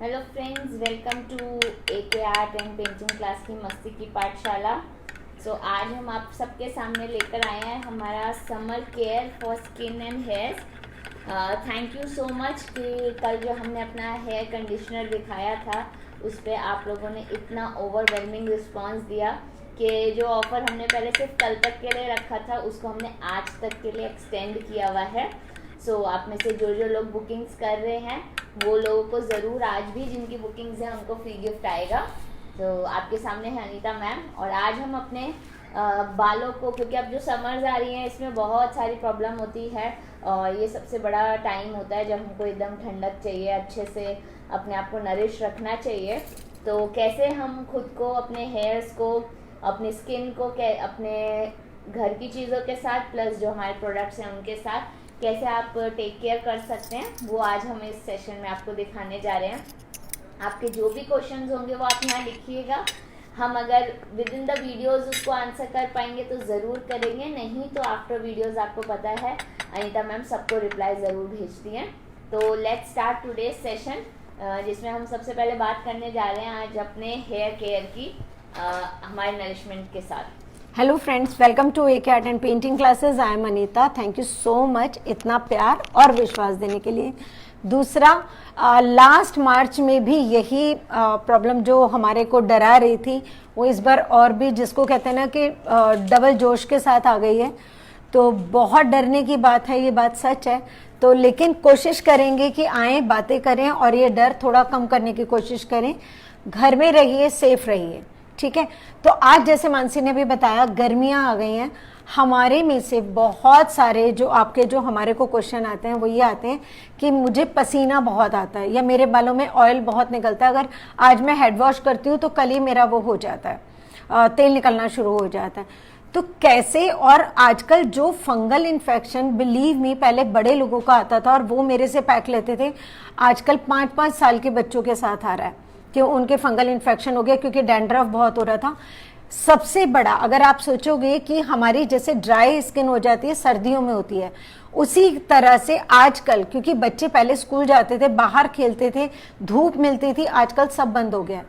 Hello friends, welcome to AK art and painting class की मस्ती की पाठशाला। आज हम आप सबके सामने लेकर आए हैं हमारा summer care for skin and hairs. Thank you so much कि कल जो हमने अपना हेयर कंडीशनर दिखाया था उस पर आप लोगों ने इतना ओवरवेलमिंग रिस्पांस दिया कि जो ऑफ़र हमने पहले सिर्फ कल तक के लिए रखा था उसको हमने आज तक के लिए एक्सटेंड किया हुआ है। आप में से जो लोग बुकिंग्स कर रहे हैं वो लोगों को ज़रूर आज भी जिनकी बुकिंग्स हैं उनको फ्री गिफ्ट आएगा। आपके सामने है अनीता मैम और आज हम अपने बालों को, क्योंकि अब जो समर्स आ रही हैं इसमें बहुत सारी प्रॉब्लम होती है और ये सबसे बड़ा टाइम होता है जब हमको एकदम ठंडक चाहिए, अच्छे से अपने आप को नरिश रखना चाहिए। तो कैसे हम खुद को, अपने हेयर्स को, अपनी स्किन को, अपने घर की चीज़ों के साथ प्लस जो हमारे प्रोडक्ट्स हैं उनके साथ कैसे आप टेक केयर कर सकते हैं वो आज हम इस सेशन में आपको दिखाने जा रहे हैं। आपके जो भी क्वेश्चंस होंगे वो आप यहाँ लिखिएगा। हम अगर विद इन द वीडियोस उसको आंसर कर पाएंगे तो ज़रूर करेंगे, नहीं तो आफ्टर वीडियोस आपको पता है अनीता मैम सबको रिप्लाई ज़रूर भेजती हैं। तो लेट्स स्टार्ट टुडेज सेशन, जिसमें हम सबसे पहले बात करने जा रहे हैं आज अपने हेयर केयर की हमारे नरिशमेंट के साथ। Hello friends, welcome to AK art and painting classes. I am Anita. Thank you so much इतना प्यार और विश्वास देने के लिए। दूसरा, लास्ट मार्च में भी यही प्रॉब्लम जो हमारे को डरा रही थी वो इस बार और भी, जिसको कहते हैं ना कि डबल जोश के साथ आ गई है। तो बहुत डरने की बात है, ये बात सच है। तो लेकिन कोशिश करेंगे कि आएँ, बातें करें और ये डर थोड़ा कम करने की कोशिश करें। घर में रहिए, सेफ रहिए, ठीक है। तो आज जैसे मानसी ने भी बताया, गर्मियां आ गई हैं। हमारे में से बहुत सारे जो हमारे को क्वेश्चन आते हैं वो ये आते हैं कि मुझे पसीना बहुत आता है या मेरे बालों में ऑयल बहुत निकलता है। अगर आज मैं हेड वॉश करती हूँ तो कल ही मेरा वो हो जाता है, तेल निकलना शुरू हो जाता है। तो कैसे, और आजकल जो फंगल इन्फेक्शन, बिलीव मी, पहले बड़े लोगों का आता था और वो मेरे से पैक लेते थे। आजकल 5-5 साल के बच्चों के साथ आ रहा है कि उनके फंगल इन्फेक्शन हो गया क्योंकि डैंड्रफ बहुत हो रहा था। सबसे बड़ा, अगर आप सोचोगे कि हमारी जैसे ड्राई स्किन हो जाती है सर्दियों में होती है, उसी तरह से आजकल, क्योंकि बच्चे पहले स्कूल जाते थे, बाहर खेलते थे, धूप मिलती थी, आजकल सब बंद हो गया।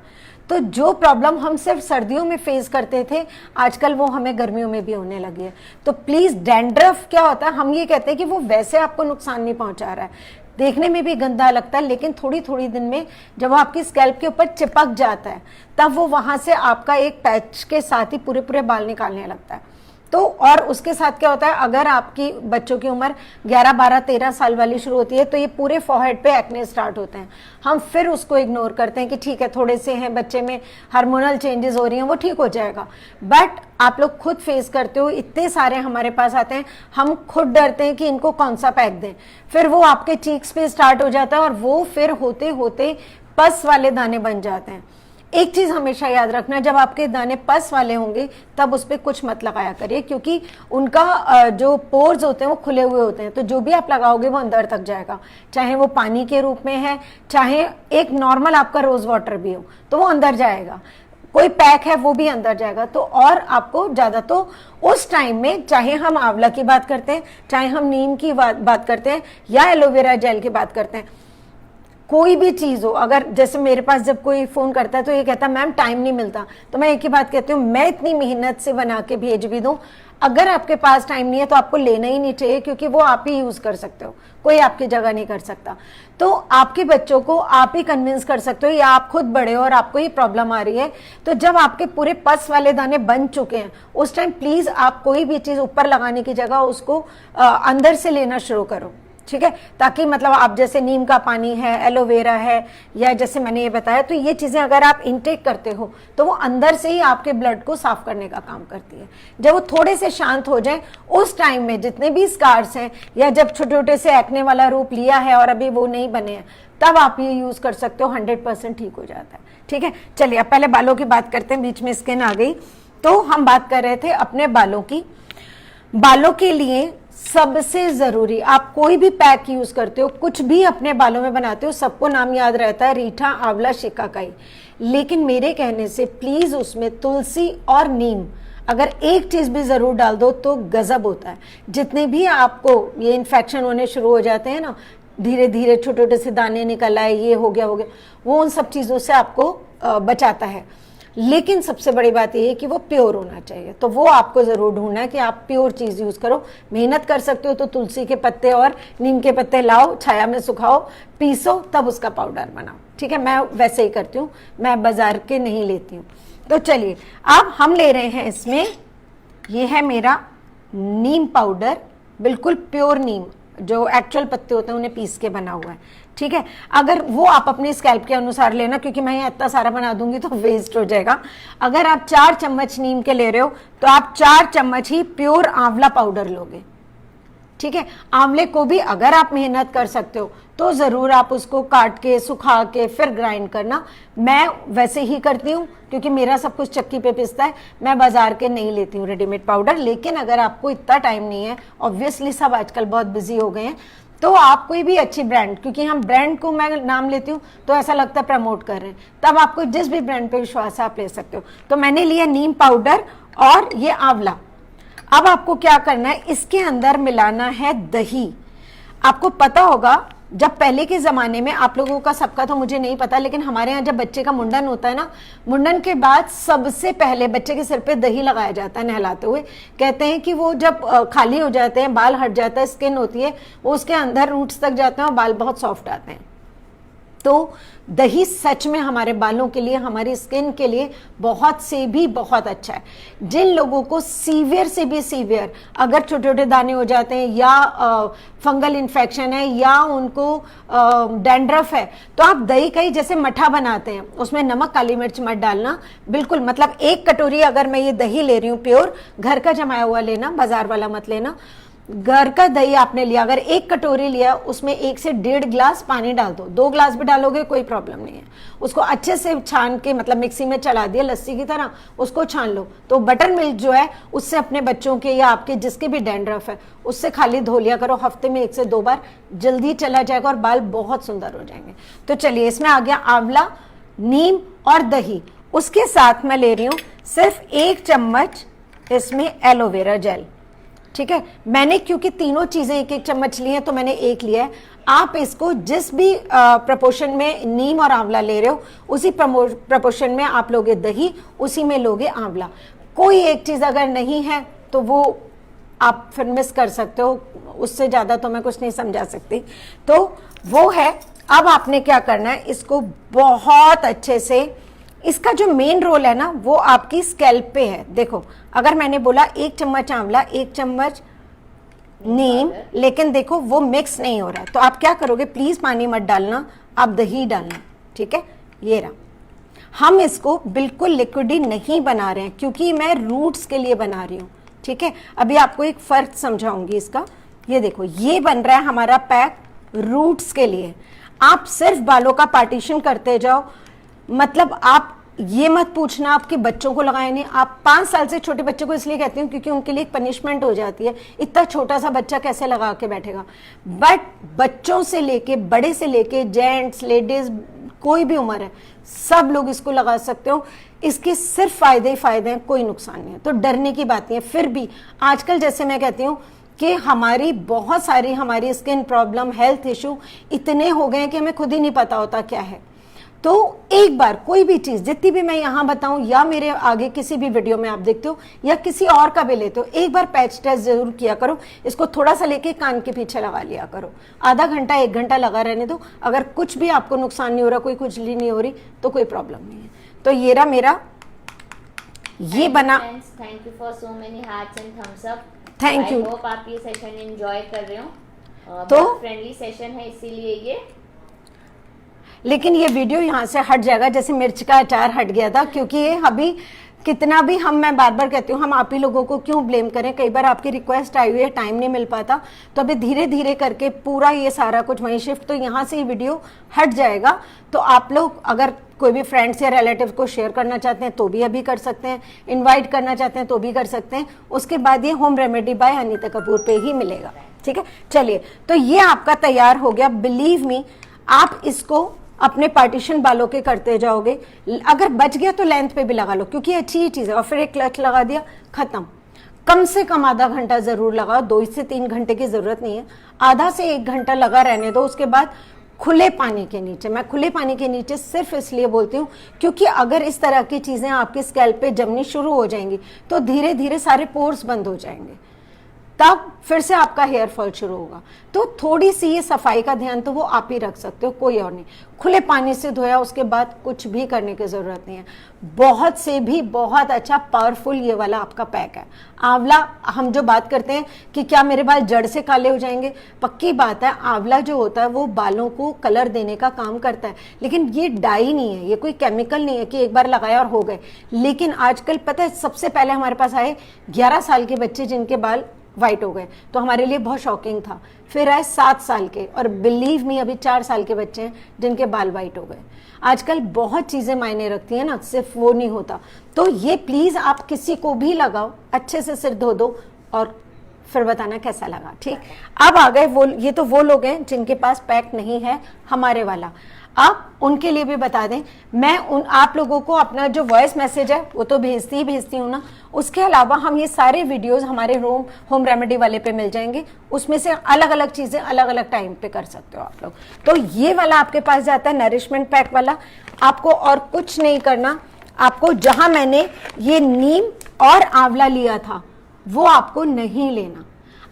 तो जो प्रॉब्लम हम सिर्फ सर्दियों में फेस करते थे आजकल वो हमें गर्मियों में भी होने लगी है। तो प्लीज, डैंड्रफ क्या होता है, हम ये कहते हैं कि वो वैसे आपको नुकसान नहीं पहुंचा रहा है, देखने में भी गंदा लगता है, लेकिन थोड़ी थोड़ी दिन में जब वो आपकी स्कैल्प के ऊपर चिपक जाता है तब वो वहां से आपका एक पैच के साथ ही पूरे पूरे बाल निकालने लगता है। तो और उसके साथ क्या होता है, अगर आपकी बच्चों की उम्र 11, 12, 13 साल वाली शुरू होती है तो ये पूरे फॉरहेड पे एक्ने स्टार्ट होते हैं। हम फिर उसको इग्नोर करते हैं कि ठीक है, थोड़े से हैं, बच्चे में हार्मोनल चेंजेस हो रही हैं, वो ठीक हो जाएगा। बट आप लोग खुद फेस करते हो, इतने सारे हमारे पास आते हैं, हम खुद डरते हैं कि इनको कौन सा पैक दें। फिर वो आपके चीक्स पे स्टार्ट हो जाता है और वो फिर होते होते पस वाले दाने बन जाते हैं। एक चीज हमेशा याद रखना, जब आपके दाने पस वाले होंगे तब उस पर कुछ मत लगाया करिए, क्योंकि उनका जो पोर्स होते हैं वो खुले हुए होते हैं। तो जो भी आप लगाओगे वो अंदर तक जाएगा, चाहे वो पानी के रूप में है, चाहे एक नॉर्मल आपका रोज वाटर भी हो, तो वो अंदर जाएगा। कोई पैक है वो भी अंदर जाएगा। तो और आपको ज्यादा, तो उस टाइम में चाहे हम आंवला की बात करते हैं, चाहे हम नीम की बात करते हैं या एलोवेरा जेल की बात करते हैं, कोई भी चीज हो, अगर जैसे मेरे पास जब कोई फोन करता है तो ये कहता है मैम टाइम नहीं मिलता, तो मैं एक ही बात कहती हूँ, मैं इतनी मेहनत से बना के भेज भी दूं, अगर आपके पास टाइम नहीं है तो आपको लेना ही नहीं चाहिए, क्योंकि वो आप ही यूज कर सकते हो, कोई आपकी जगह नहीं कर सकता। तो आपके बच्चों को आप ही कन्विंस कर सकते हो, या आप खुद बड़े हो और आपको ये प्रॉब्लम आ रही है, तो जब आपके पूरे पस वाले दाने बन चुके हैं उस टाइम प्लीज आप कोई भी चीज ऊपर लगाने की जगह उसको अंदर से लेना शुरू करो, ठीक है। ताकि मतलब आप जैसे नीम का पानी है, एलोवेरा है, या जैसे मैंने ये बताया, तो ये चीजें अगर आप इनटेक करते हो तो वो अंदर से ही आपके ब्लड को साफ करने का काम करती है। जब वो थोड़े से शांत हो जाए उस टाइम में जितने भी स्कार्स हैं, या जब छोटे छोटे से एक्ने वाला रूप लिया है और अभी वो नहीं बने हैं, तब आप ये यूज कर सकते हो, 100% ठीक हो जाता है, ठीक है। चलिए अब पहले बालों की बात करते हैं, बीच में स्किन आ गई। तो हम बात कर रहे थे अपने बालों की। बालों के लिए सबसे जरूरी, आप कोई भी पैक यूज करते हो, कुछ भी अपने बालों में बनाते हो, सबको नाम याद रहता है, रीठा, आंवला, शिकाकाई। लेकिन मेरे कहने से प्लीज उसमें तुलसी और नीम अगर एक चीज भी जरूर डाल दो तो गजब होता है। जितने भी आपको ये इन्फेक्शन होने शुरू हो जाते हैं ना, धीरे धीरे छोटे छोटे से दाने निकल आए, ये हो गया, वो उन सब चीज़ों से आपको बचाता है। लेकिन सबसे बड़ी बात यह है कि वो प्योर होना चाहिए। तो वो आपको ज़रूर ढूंढना है कि आप प्योर चीज़ यूज़ करो। मेहनत कर सकते हो तो तुलसी के पत्ते और नीम के पत्ते लाओ, छाया में सुखाओ, पीसो, तब उसका पाउडर बनाओ। ठीक है, मैं वैसे ही करती हूँ, मैं बाजार के नहीं लेती हूँ। तो चलिए अब हम ले रहे हैं इसमें, ये है मेरा नीम पाउडर, बिल्कुल प्योर नीम, जो एक्चुअल पत्ते होते हैं उन्हें पीस के बना हुआ है। ठीक है, अगर वो आप अपने स्कैल्प के अनुसार लेना, क्योंकि मैं यहाँ इतना सारा बना दूंगी तो वेस्ट हो जाएगा। अगर आप 4 चम्मच नीम के ले रहे हो तो आप 4 चम्मच ही प्योर आंवला पाउडर लोगे। ठीक है, आंवले को भी अगर आप मेहनत कर सकते हो तो ज़रूर आप उसको काट के सुखा के फिर ग्राइंड करना। मैं वैसे ही करती हूँ क्योंकि मेरा सब कुछ चक्की पे पिसता है, मैं बाजार के नहीं लेती हूँ रेडीमेड पाउडर। लेकिन अगर आपको इतना टाइम नहीं है, ऑब्वियसली सब आजकल बहुत बिजी हो गए हैं, तो आप कोई भी अच्छी ब्रांड, क्योंकि हम ब्रांड को मैं नाम लेती हूँ तो ऐसा लगता है प्रमोट कर रहे हैं, तब आपको जिस भी ब्रांड पे विश्वास है आप ले सकते हो। तो मैंने लिया नीम पाउडर और ये आंवला। अब आपको क्या करना है, इसके अंदर मिलाना है दही। आपको पता होगा जब पहले के ज़माने में, आप लोगों का सबका तो मुझे नहीं पता, लेकिन हमारे यहाँ जब बच्चे का मुंडन होता है ना, मुंडन के बाद सबसे पहले बच्चे के सिर पे दही लगाया जाता है नहलाते हुए। कहते हैं कि वो जब खाली हो जाते हैं, बाल हट जाता है, स्किन होती है, वो उसके अंदर रूट्स तक जाते हैं और बाल बहुत सॉफ्ट आते हैं। तो दही सच में हमारे बालों के लिए, हमारी स्किन के लिए बहुत से भी बहुत अच्छा है। जिन लोगों को सीवियर से भी सीवियर, अगर छोटे छोटे दाने हो जाते हैं या फंगल इन्फेक्शन है या उनको डैंड्रफ है, तो आप दही का ही जैसे मठा बनाते हैं, उसमें नमक काली मिर्च मत डालना बिल्कुल। मतलब 1 कटोरी अगर मैं ये दही ले रही हूँ प्योर, घर का जमाया हुआ लेना, बाजार वाला मत लेना। घर का दही आपने लिया, अगर 1 कटोरी लिया, उसमें 1 से 1.5 गिलास पानी डाल दो। 2 गिलास भी डालोगे कोई प्रॉब्लम नहीं है। उसको अच्छे से छान के, मतलब मिक्सी में चला दिया लस्सी की तरह, उसको छान लो। तो बटर मिल्क जो है उससे अपने बच्चों के या आपके जिसके भी डैंड्रफ है उससे खाली धो लिया करो, हफ्ते में 1 से 2 बार, जल्दी चला जाएगा और बाल बहुत सुंदर हो जाएंगे। तो चलिए, इसमें आ गया आंवला, नीम और दही। उसके साथ मैं ले रही हूँ सिर्फ 1 चम्मच इसमें एलोवेरा जेल। ठीक है, मैंने क्योंकि तीनों चीजें 1-1 चम्मच ली हैं तो मैंने 1 लिया है। आप इसको जिस भी प्रपोर्शन में नीम और आंवला ले रहे हो उसी प्रपोर्शन में आप लोगे दही, उसी में लोगे आंवला। कोई एक चीज अगर नहीं है तो वो आप फिर मिस कर सकते हो, उससे ज्यादा तो मैं कुछ नहीं समझा सकती। तो वो है, अब आपने क्या करना है, इसको बहुत अच्छे से, इसका जो मेन रोल है ना वो आपकी स्कैल्प पे है। देखो, अगर मैंने बोला 1 चम्मच आंवला, 1 चम्मच नीम, लेकिन देखो वो मिक्स नहीं हो रहा है, तो आप क्या करोगे, प्लीज पानी मत डालना, आप दही डालना। ठीक है, ये रहा। हम इसको बिल्कुल लिक्विडी नहीं बना रहे हैं क्योंकि मैं रूट्स के लिए बना रही हूँ। ठीक है, अभी आपको एक फर्क समझाऊंगी इसका। ये देखो, ये बन रहा है हमारा पैक रूट्स के लिए। आप सिर्फ बालों का पार्टीशन करते जाओ, मतलब आप ये मत पूछना आपके बच्चों को लगाए नहीं। आप 5 साल से छोटे बच्चों को इसलिए कहती हूँ क्योंकि उनके लिए एक पनिशमेंट हो जाती है, इतना छोटा सा बच्चा कैसे लगा के बैठेगा। बट बच्चों से लेके, बड़े से लेके, जेंट्स, लेडीज, कोई भी उम्र है, सब लोग इसको लगा सकते हो। इसके सिर्फ फायदे ही फायदे हैं, कोई नुकसान नहीं है, तो डरने की बात नहीं है। फिर भी आजकल जैसे मैं कहती हूँ कि हमारी बहुत सारी हमारी स्किन प्रॉब्लम, हेल्थ इशू इतने हो गए हैं कि हमें खुद ही नहीं पता होता क्या है। तो एक बार कोई भी चीज, जितनी भी मैं यहाँ बताऊं या मेरे आगे किसी भी वीडियो में आप देखते हो या किसी और का भी लेते हो, एक बार पैच टेस्ट जरूर किया करो। इसको थोड़ा सा लेके कान के पीछे लगा लिया करो, आधा घंटा 1 घंटा लगा रहने दो। अगर कुछ भी आपको नुकसान नहीं हो रहा, कोई खुजली नहीं हो रही, तो कोई प्रॉब्लम नहीं है। तो ये रहा मेरा, ये बना। Thank you for so many hearts and thumbs up. Thank you. I hope आप ये सेशन एंजॉय कर रहे हो। तो फ्रेंडली सेशन है इसीलिए ये, लेकिन ये वीडियो यहाँ से हट जाएगा जैसे मिर्च का अचार हट गया था, क्योंकि ये अभी कितना भी मैं बार बार कहती हूँ, हम आप ही लोगों को क्यों ब्लेम करें। कई बार आपकी रिक्वेस्ट आई हुई है, टाइम नहीं मिल पाता, तो अभी धीरे धीरे करके पूरा ये सारा कुछ वहीं शिफ्ट, तो यहाँ से ये वीडियो हट जाएगा। तो आप लोग अगर कोई भी फ्रेंड्स या रिलेटिव को शेयर करना चाहते हैं तो भी अभी कर सकते हैं, इन्वाइट करना चाहते हैं तो भी कर सकते हैं। उसके बाद ये home remedy by Anita Kapoor पे ही मिलेगा। ठीक है, चलिए, तो ये आपका तैयार हो गया। बिलीव मी, आप इसको अपने पार्टीशन बालों के करते जाओगे। अगर बच गया तो लेंथ पे भी लगा लो, क्योंकि अच्छी ही चीज़ है। और फिर एक क्लच लगा दिया, खत्म। कम से कम आधा घंटा जरूर लगाओ, 2 से 3 घंटे की जरूरत नहीं है, आधा से 1 घंटा लगा रहने दो। उसके बाद खुले पानी के नीचे, मैं खुले पानी के नीचे सिर्फ इसलिए बोलती हूँ क्योंकि अगर इस तरह की चीजें आपके स्कैल्प पे जमनी शुरू हो जाएंगी तो धीरे धीरे सारे पोर्स बंद हो जाएंगे, तब फिर से आपका हेयर फॉल शुरू होगा। तो थोड़ी सी ये सफाई का ध्यान तो वो आप ही रख सकते हो, कोई और नहीं। खुले पानी से धोया, उसके बाद कुछ भी करने की जरूरत नहीं है। बहुत से भी बहुत अच्छा पावरफुल ये वाला आपका पैक है आंवला। हम जो बात करते हैं कि क्या मेरे बाल जड़ से काले हो जाएंगे, पक्की बात है, आंवला जो होता है वो बालों को कलर देने का काम करता है, लेकिन ये डाई नहीं है, ये कोई केमिकल नहीं है कि एक बार लगाया और हो गए। लेकिन आजकल पता है, सबसे पहले हमारे पास आए 11 साल के बच्चे जिनके बाल वाइट हो गए, तो हमारे लिए बहुत शॉकिंग था। फिर आए 7 साल के, और बिलीव मी अभी 4 साल के बच्चे हैं जिनके बाल वाइट हो गए। आजकल बहुत चीजें मायने रखती है ना, सिर्फ वो नहीं होता। तो ये प्लीज आप किसी को भी लगाओ, अच्छे से सिर धो दो और फिर बताना कैसा लगा, ठीक। अब आ गए वो, ये तो वो लोग हैं जिनके पास पैक नहीं है हमारे वाला। आप उनके लिए भी बता दें, मैं आप लोगों को अपना जो वॉइस मैसेज है वो तो भेजती हूँ ना, उसके अलावा हम ये सारे वीडियोस हमारे होम रेमेडी वाले पे मिल जाएंगे, उसमें से अलग अलग चीजें अलग अलग टाइम पे कर सकते हो आप लोग। तो ये वाला आपके पास जाता है नरिशमेंट पैक वाला। आपको और कुछ नहीं करना, आपको जहां मैंने ये नीम और आंवला लिया था वो आपको नहीं लेना,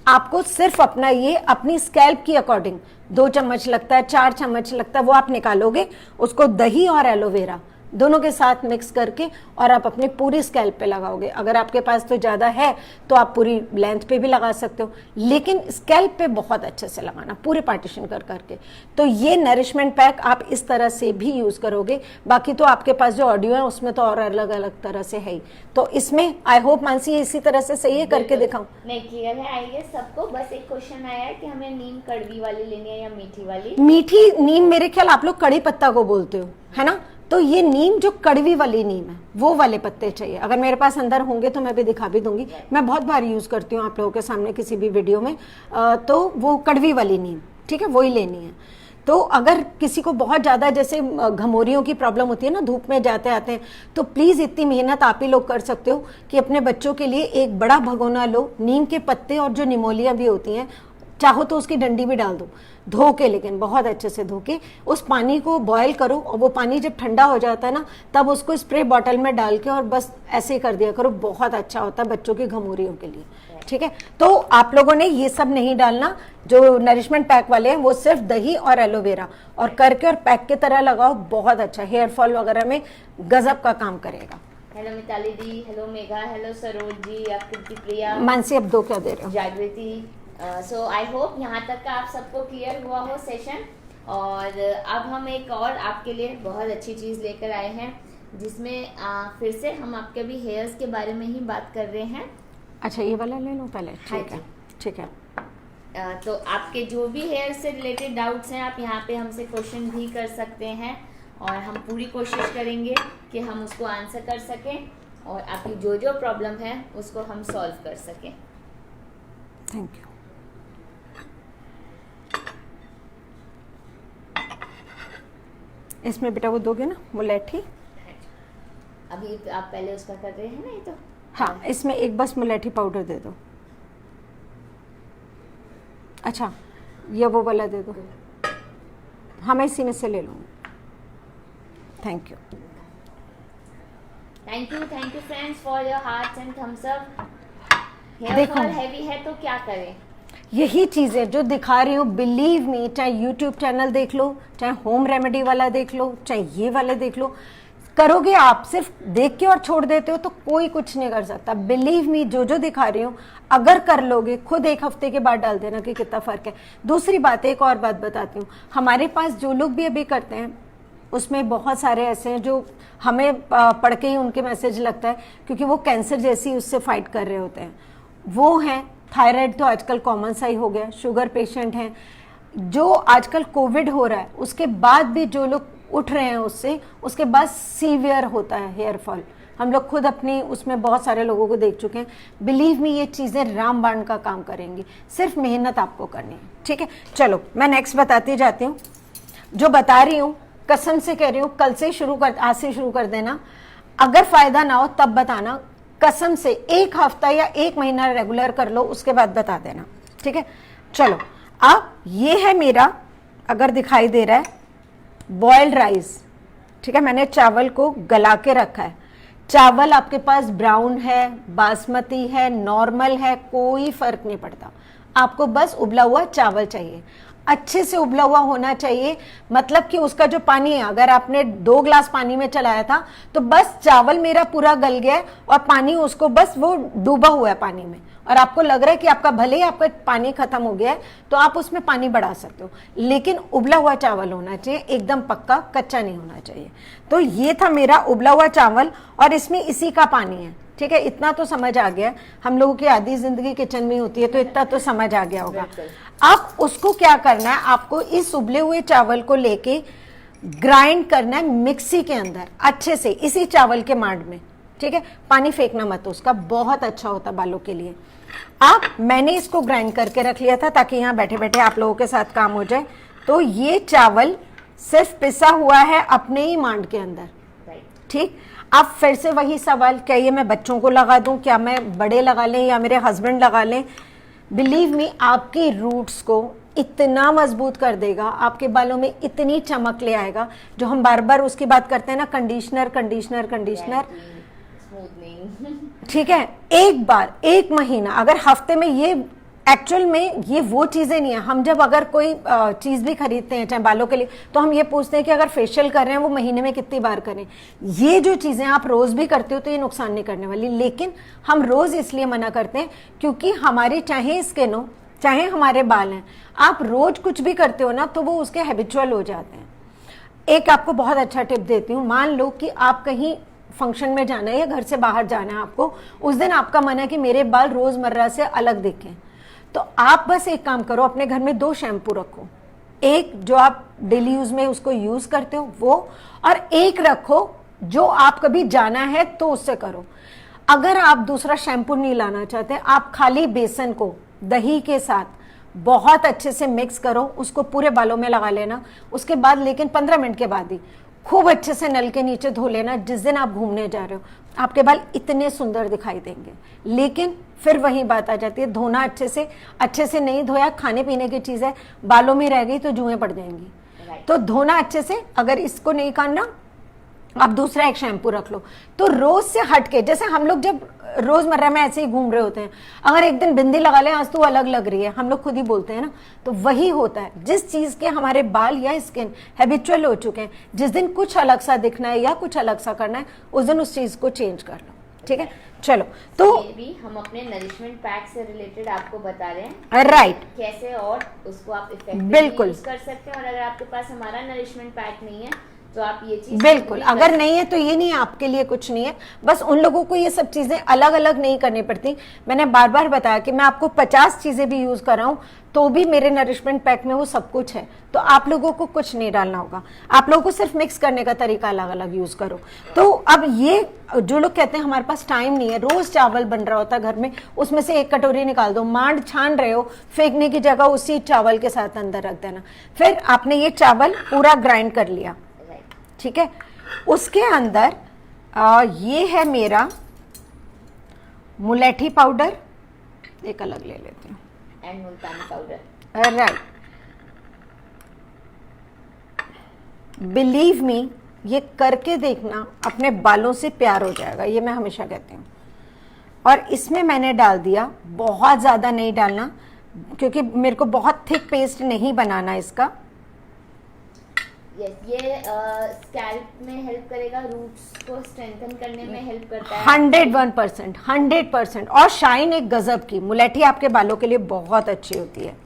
आपको सिर्फ अपना ये अपनी स्कैल्प की अकॉर्डिंग 2 चम्मच लगता है, 4 चम्मच लगता है, वो आप निकालोगे, उसको दही और एलोवेरा दोनों के साथ मिक्स करके और आप अपने पूरी स्कैल्प पे लगाओगे। अगर आपके पास तो ज़्यादा है तो आप पूरी लेंथ पे भी लगा सकते हो, लेकिन स्कैल्प पे बहुत अच्छे से लगाना, पूरे पार्टीशन कर करके। तो ये नरिशमेंट पैक आप इस तरह से भी यूज़ करोगे। बाकी तो आपके पास जो ऑडियो है उसमें तो और अलग अलग तरह से है ही। तो इसमें आई होप मानसी इसी तरह से सही है, करके दिखाऊं। नहीं क्लियर है, आई गेस सबको। बस एक क्वेश्चन आया है कि हमें नीम कड़वी वाली लेनी है या मीठी वाली। मीठी नीम मेरे ख्याल आप लोग कड़ी पत्ता को बोलते हो, है ना। तो ये नीम जो कड़वी वाली नीम है वो वाले पत्ते चाहिए। अगर मेरे पास अंदर होंगे तो मैं भी दिखा भी दूंगी, मैं बहुत बार यूज करती हूँ आप लोगों के सामने किसी भी वीडियो में। तो वो कड़वी वाली नीम, ठीक है, वही लेनी है। तो अगर किसी को बहुत ज़्यादा जैसे घमोरियों की प्रॉब्लम होती है ना, धूप में जाते आते हैं, तो प्लीज़ इतनी मेहनत आप ही लोग कर सकते हो कि अपने बच्चों के लिए एक बड़ा भगोना लो, नीम के पत्ते और जो निमोलियाँ भी होती हैं, चाहो तो उसकी डंडी भी डाल दो, धो के, लेकिन बहुत अच्छे से धो के उस पानी को बॉयल करो, और वो पानी जब ठंडा हो जाता है ना तब उसको स्प्रे बॉटल में डाल के और बस ऐसे ही कर दिया करो, बहुत अच्छा होता है बच्चों की घमोरियों के लिए, ठीक है। तो आप लोगों ने ये सब नहीं डालना, जो नरिशमेंट पैक वाले हैं वो सिर्फ दही और एलोवेरा और करके और पैक की तरह लगाओ, बहुत अच्छा हेयर फॉल वगैरह में गजब का काम करेगा। हेलो मिताली दी, हेलो मेघा, हेलो सरोज जी, आकृति प्रिया, मानसी अब 2 क्या दे रहे हो, जागृति। सो आई होप यहाँ तक का आप सबको क्लियर हुआ हो सेशन। और अब हम एक और आपके लिए बहुत अच्छी चीज़ लेकर आए हैं, जिसमें फिर से हम आपके भी हेयर्स के बारे में ही बात कर रहे हैं। अच्छा ये वाला ले लो पहले, ठीक है, ठीक है। तो आपके जो भी हेयर से रिलेटेड डाउट्स हैं आप यहाँ पे हमसे क्वेश्चन भी कर सकते हैं, और हम पूरी कोशिश करेंगे कि हम उसको आंसर कर सकें और आपकी जो जो प्रॉब्लम है उसको हम सॉल्व कर सकें। Thank you. इसमें बेटा वो दोगे ना, वो मुलेठी। अभी आप पहले उसका कर रहे हैं ना, ये तो हाँ, इसमें एक बस मुलेठी पाउडर दे दो। अच्छा ये वो वाला दे दो, हाँ मैं इसी में से ले लूँगी। Thank you, thank you friends for your hearts and thumbs up. Hair देखो, फॉल हैवी है तो क्या करें? यही चीज़ें जो दिखा रही हूँ, बिलीव मी, चाहे यूट्यूब चैनल देख लो, चाहे होम रेमेडी वाला देख लो, चाहे ये वाले देख लो, करोगे आप सिर्फ देख के और छोड़ देते हो तो कोई कुछ नहीं कर सकता। बिलीव मी, जो जो दिखा रही हूँ अगर कर लोगे, खुद 1 हफ्ते के बाद डाल देना कि कितना फ़र्क है। दूसरी बात, एक और बात बताती हूँ, हमारे पास जो लोग भी अभी करते हैं उसमें बहुत सारे ऐसे हैं जो हमें पढ़ के ही उनके मैसेज लगता है, क्योंकि वो कैंसर जैसी उससे फाइट कर रहे होते हैं। वो हैं थायराइड तो आजकल कॉमन सा ही हो गया, शुगर पेशेंट हैं, जो आजकल कोविड हो रहा है उसके बाद भी जो लोग उठ रहे हैं उससे, उसके बाद सीवियर होता है हेयर फॉल। हम लोग खुद अपनी उसमें बहुत सारे लोगों को देख चुके हैं। बिलीव मी, ये चीज़ें रामबाण का काम करेंगी, सिर्फ मेहनत आपको करनी है, ठीक है। चलो मैं नेक्स्ट बताती जाती हूँ। जो बता रही हूँ कसम से कह रही हूँ, कल से शुरू कर, आज से शुरू कर देना। अगर फ़ायदा ना हो तब बताना, कसम से 1 हफ्ता या 1 महीना रेगुलर कर लो, उसके बाद बता देना, ठीक है। चलो अब ये है मेरा, अगर दिखाई दे रहा है, बॉइल्ड राइस, ठीक है। मैंने चावल को गला के रखा है। चावल आपके पास ब्राउन है, बासमती है, नॉर्मल है, कोई फर्क नहीं पड़ता, आपको बस उबला हुआ चावल चाहिए, अच्छे से उबला हुआ होना चाहिए। मतलब कि उसका जो पानी है, अगर आपने 2 ग्लास पानी में चलाया था तो बस चावल मेरा पूरा गल गया है और पानी उसको बस वो डूबा हुआ है पानी में, और आपको लग रहा है कि आपका भले ही आपका पानी खत्म हो गया है तो आप उसमें पानी बढ़ा सकते हो, लेकिन उबला हुआ चावल होना चाहिए, एकदम पक्का, कच्चा नहीं होना चाहिए। तो ये था मेरा उबला हुआ चावल और इसमें इसी का पानी है, ठीक है। इतना तो समझ आ गया, हम लोगों की आधी जिंदगी किचन में होती है तो इतना तो समझ आ गया होगा। अब उसको क्या करना है, आपको इस उबले हुए चावल को लेके ग्राइंड करना है मिक्सी के अंदर अच्छे से, इसी चावल के मांड में, ठीक है। पानी फेंकना मत, उसका बहुत अच्छा होता बालों के लिए। अब मैंने इसको ग्राइंड करके रख लिया था ताकि यहाँ बैठे बैठे आप लोगों के साथ काम हो जाए। तो ये चावल सिर्फ पिसा हुआ है अपने ही मांड के अंदर, ठीक। अब फिर से वही सवाल, क्या ये मैं बच्चों को लगा दूं, क्या मैं बड़े लगा लें या मेरे हस्बैंड लगा लें? बिलीव मी, आपकी रूट्स को इतना मजबूत कर देगा, आपके बालों में इतनी चमक ले आएगा। जो हम बार बार उसकी बात करते हैं ना, कंडीशनर कंडीशनर कंडीशनर, ठीक है। एक बार 1 महीना, अगर हफ्ते में, ये एक्चुअल में ये वो चीजें नहीं है। हम जब अगर कोई चीज भी खरीदते हैं चाहे बालों के लिए, तो हम ये पूछते हैं कि अगर फेशियल कर रहे हैं वो महीने में कितनी बार करें। ये जो चीजें आप रोज भी करते हो तो ये नुकसान नहीं करने वाली, लेकिन हम रोज इसलिए मना करते हैं क्योंकि हमारी चाहे स्किन हो चाहे हमारे बाल हैं, आप रोज कुछ भी करते हो ना तो वो उसके हैबिचुअल हो जाते हैं। एक आपको बहुत अच्छा टिप देती हूँ, मान लो कि आप कहीं फंक्शन में जाना है या घर से बाहर जाना है आपको, उस दिन आपका मन है कि मेरे बाल रोजमर्रा से अलग दिखें, तो आप बस एक काम करो, अपने घर में 2 शैम्पू रखो, एक जो आप डेली यूज में उसको यूज करते हो वो, और एक रखो जो आप कभी जाना है तो उससे करो। अगर आप दूसरा शैम्पू नहीं लाना चाहते, आप खाली बेसन को दही के साथ बहुत अच्छे से मिक्स करो, उसको पूरे बालों में लगा लेना। उसके बाद लेकिन 15 मिनट के बाद ही खूब अच्छे से नल के नीचे धो लेना। जिस दिन आप घूमने जा रहे हो आपके बाल इतने सुंदर दिखाई देंगे। लेकिन फिर वही बात आ जाती है, धोना अच्छे से नहीं धोया, खाने पीने की चीज है, बालों में रह गई तो जुएं पड़ जाएंगी। तो धोना अच्छे से, अगर इसको नहीं करना आप दूसरा एक शैम्पू रख लो। तो रोज से हटके, जैसे हम लोग जब रोजमर्रा में ऐसे ही घूम रहे होते हैं, अगर एक दिन बिंदी लगा लें, आज तो अलग लग रही है, हम लोग खुद ही बोलते हैं ना, तो वही होता है। जिस चीज के हमारे बाल या स्किन हैबिचुअल हो चुके हैं, जिस दिन कुछ अलग सा दिखना है या कुछ अलग सा करना है, उस दिन उस चीज को चेंज कर लो, ठीक है। चलो, तो ये भी हम अपने नरिशमेंट पैक से रिलेटेड आपको बता रहे हैं, राइट, कैसे और उसको आप इफेक्टिवली बिल्कुल यूज कर सकते हैं। और अगर आपके पास हमारा नरिशमेंट पैक नहीं है तो आप ये चीज बिल्कुल, अगर नहीं है तो ये नहीं है, आपके लिए कुछ नहीं है। बस उन लोगों को ये सब चीजें अलग अलग नहीं करनी पड़ती। मैंने बार बार बताया कि मैं आपको 50 चीजें भी यूज कर रहा हूं तो भी मेरे नरिशमेंट पैक में वो सब कुछ है। तो आप लोगों को कुछ नहीं डालना होगा, आप लोगों को सिर्फ मिक्स करने का तरीका अलग अलग यूज करो। तो अब ये जो लोग कहते हैं हमारे पास टाइम नहीं है, रोज चावल बन रहा होता है घर में, उसमें से एक कटोरी निकाल दो, मांड छान रहे हो, फेंकने की जगह उसी चावल के साथ अंदर रख देना। फिर आपने ये चावल पूरा ग्राइंड कर लिया, ठीक है। उसके अंदर ये है मेरा मुलेठी पाउडर, एक अलग ले लेती हूँ, and Multani powder, right. Believe me, ये करके देखना, अपने बालों से प्यार हो जाएगा, ये मैं हमेशा कहती हूँ। और इसमें मैंने डाल दिया, बहुत ज्यादा नहीं डालना क्योंकि मेरे को बहुत थिक पेस्ट नहीं बनाना इसका। यस, ये स्कैल्प में हेल्प करेगा, रूट्स को स्ट्रेंथन करने में हेल्प करता है 101%, 100%। और शाइन एक गजब की, मुलेठी आपके बालों के लिए बहुत अच्छी होती है।